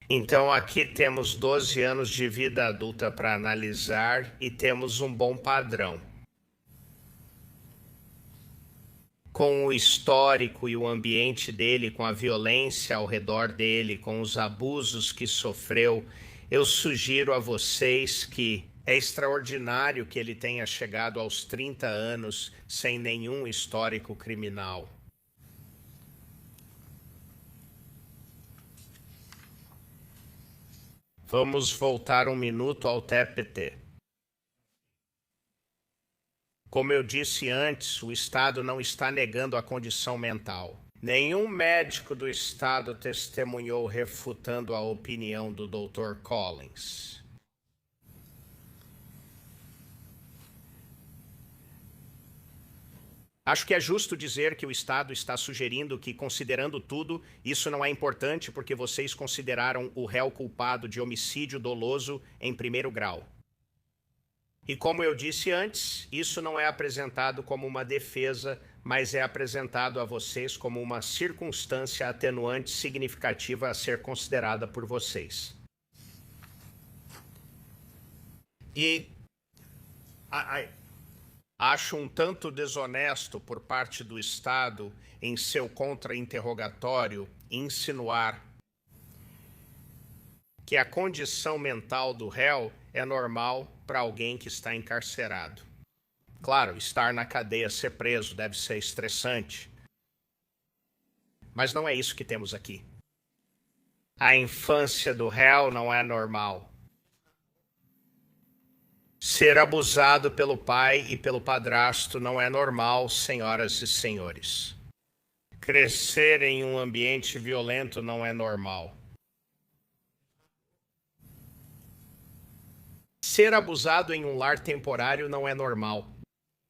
Então aqui temos 12 anos de vida adulta para analisar e temos um bom padrão. Com o histórico e o ambiente dele, com a violência ao redor dele, com os abusos que sofreu, eu sugiro a vocês que é extraordinário que ele tenha chegado aos 30 anos sem nenhum histórico criminal. Vamos voltar um minuto ao TPT. Como eu disse antes, o Estado não está negando a condição mental. Nenhum médico do Estado testemunhou refutando a opinião do Dr. Collins. Acho que é justo dizer que o Estado está sugerindo que, considerando tudo, isso não é importante porque vocês consideraram o réu culpado de homicídio doloso em primeiro grau. E como eu disse antes, isso não é apresentado como uma defesa, mas é apresentado a vocês como uma circunstância atenuante significativa a ser considerada por vocês. E acho um tanto desonesto por parte do Estado, em seu contra-interrogatório, insinuar que a condição mental do réu é normal para alguém que está encarcerado. Claro, estar na cadeia, ser preso, deve ser estressante. Mas não é isso que temos aqui. A infância do réu não é normal. Ser abusado pelo pai e pelo padrasto não é normal, senhoras e senhores. Crescer em um ambiente violento não é normal. Ser abusado em um lar temporário não é normal.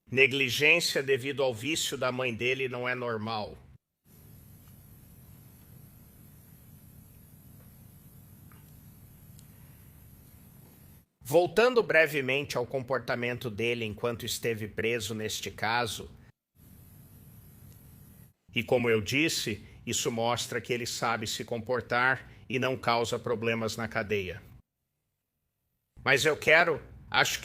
Negligência devido ao vício da mãe dele não é normal. Voltando brevemente ao comportamento dele enquanto esteve preso neste caso, e como eu disse, isso mostra que ele sabe se comportar e não causa problemas na cadeia. Mas acho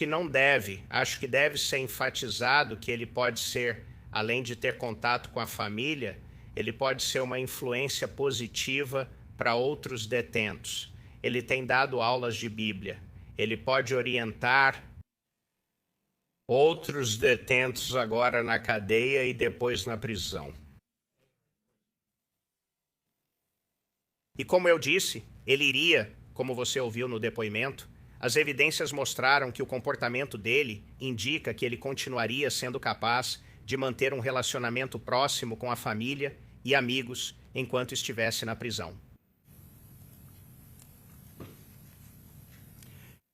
que deve ser enfatizado que ele pode ser, além de ter contato com a família, ele pode ser uma influência positiva para outros detentos. Ele tem dado aulas de Bíblia. Ele pode orientar outros detentos agora na cadeia e depois na prisão. E como eu disse, ele iria, como você ouviu no depoimento, as evidências mostraram que o comportamento dele indica que ele continuaria sendo capaz de manter um relacionamento próximo com a família e amigos enquanto estivesse na prisão.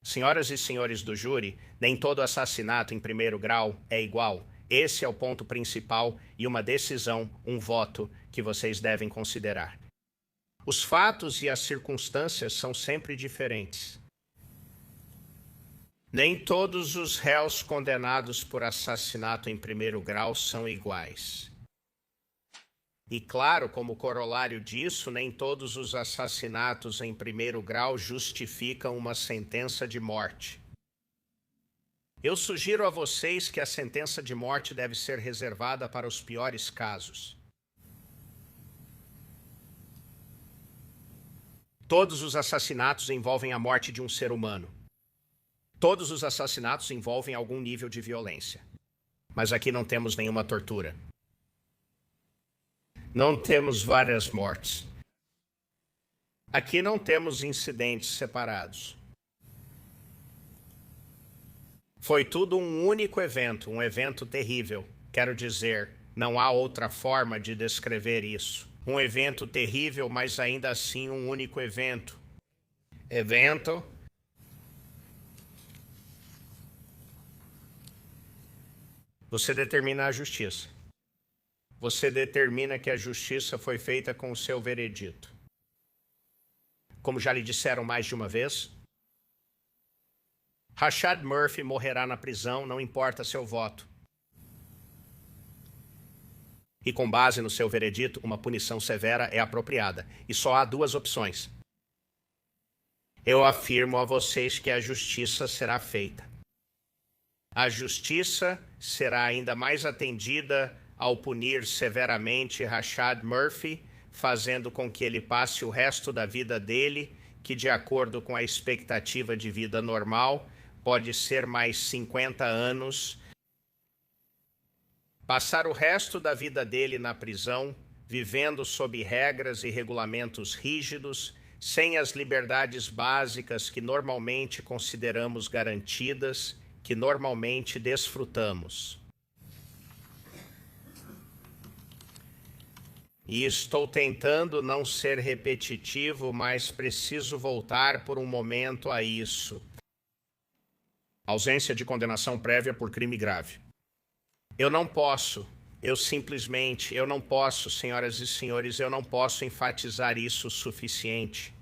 Senhoras e senhores do júri, nem todo assassinato em primeiro grau é igual. Esse é o ponto principal e uma decisão, um voto, que vocês devem considerar. Os fatos e as circunstâncias são sempre diferentes. Nem todos os réus condenados por assassinato em primeiro grau são iguais. E claro, como corolário disso, nem todos os assassinatos em primeiro grau justificam uma sentença de morte. Eu sugiro a vocês que a sentença de morte deve ser reservada para os piores casos. Todos os assassinatos envolvem a morte de um ser humano. Todos os assassinatos envolvem algum nível de violência. Mas aqui não temos nenhuma tortura. Não temos várias mortes. Aqui não temos incidentes separados. Foi tudo um único evento, um evento terrível. Quero dizer, não há outra forma de descrever isso. Um evento terrível, mas ainda assim um único evento. Evento. Você determina a justiça. Você determina que a justiça foi feita com o seu veredito. Como já lhe disseram mais de uma vez, Rashad Murphy morrerá na prisão, não importa seu voto. E com base no seu veredito, uma punição severa é apropriada. E só há duas opções. Eu afirmo a vocês que a justiça será feita. A justiça será ainda mais atendida ao punir severamente Rashad Murphy, fazendo com que ele passe o resto da vida dele, que de acordo com a expectativa de vida normal, pode ser mais 50 anos, passar o resto da vida dele na prisão, vivendo sob regras e regulamentos rígidos, sem as liberdades básicas que normalmente consideramos garantidas, que normalmente desfrutamos. E estou tentando não ser repetitivo, mas preciso voltar por um momento a isso. Ausência de condenação prévia por crime grave. Eu não posso, senhoras e senhores, eu não posso enfatizar isso o suficiente.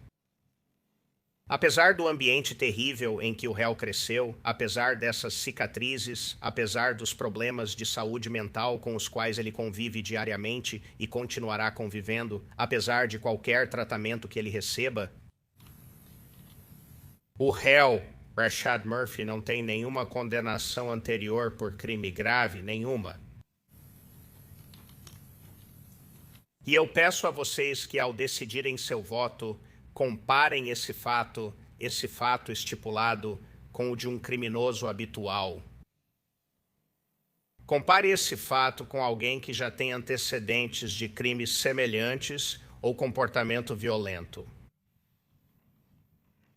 Apesar do ambiente terrível em que o réu cresceu, apesar dessas cicatrizes, apesar dos problemas de saúde mental com os quais ele convive diariamente e continuará convivendo, apesar de qualquer tratamento que ele receba, o réu Rashad Murphy não tem nenhuma condenação anterior por crime grave, nenhuma. E eu peço a vocês que, ao decidirem seu voto, comparem esse fato estipulado com o de um criminoso habitual. Compare esse fato com alguém que já tem antecedentes de crimes semelhantes ou comportamento violento.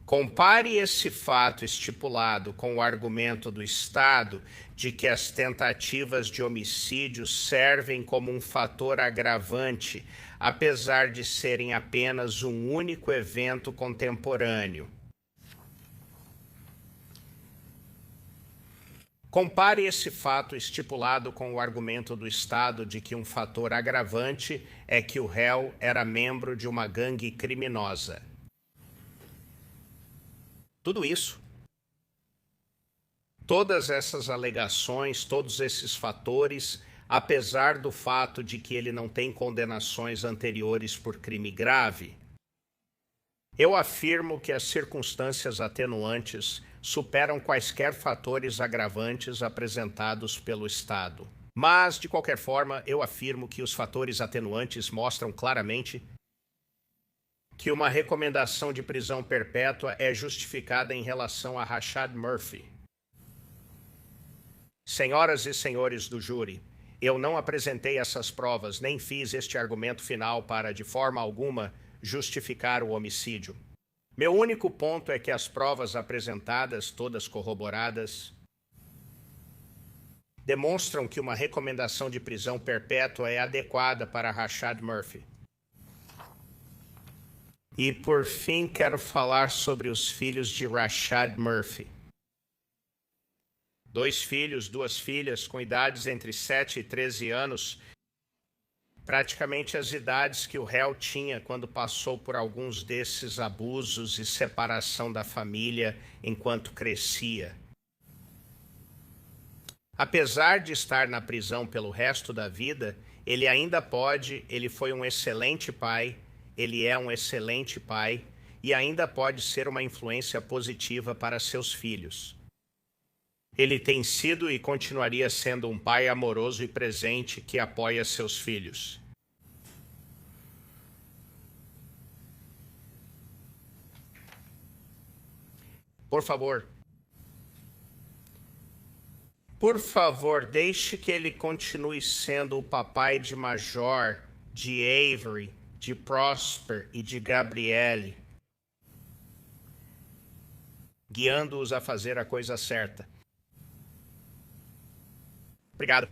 Compare esse fato estipulado com o argumento do Estado de que as tentativas de homicídio servem como um fator agravante, apesar de serem apenas um único evento contemporâneo. Compare esse fato estipulado com o argumento do Estado de que um fator agravante é que o réu era membro de uma gangue criminosa. Tudo isso, todas essas alegações, todos esses fatores, apesar do fato de que ele não tem condenações anteriores por crime grave, eu afirmo que as circunstâncias atenuantes superam quaisquer fatores agravantes apresentados pelo Estado. Mas, de qualquer forma, eu afirmo que os fatores atenuantes mostram claramente que uma recomendação de prisão perpétua é justificada em relação a Rashad Murphy. Senhoras e senhores do júri, eu não apresentei essas provas, nem fiz este argumento final para, de forma alguma, justificar o homicídio. Meu único ponto é que as provas apresentadas, todas corroboradas, demonstram que uma recomendação de prisão perpétua é adequada para Rashad Murphy. E, por fim, quero falar sobre os filhos de Rashad Murphy. 2 filhos, 2 filhas, com idades entre 7 e 13 anos, praticamente as idades que o réu tinha quando passou por alguns desses abusos e separação da família enquanto crescia. Apesar de estar na prisão pelo resto da vida, ele foi um excelente pai, ele é um excelente pai e ainda pode ser uma influência positiva para seus filhos. Ele tem sido e continuaria sendo um pai amoroso e presente que apoia seus filhos. Por favor, deixe que ele continue sendo o papai de Major, de Avery, de Prosper e de Gabrielle, guiando-os a fazer a coisa certa. Obrigado.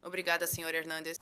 Obrigada, Sr. Hernandes.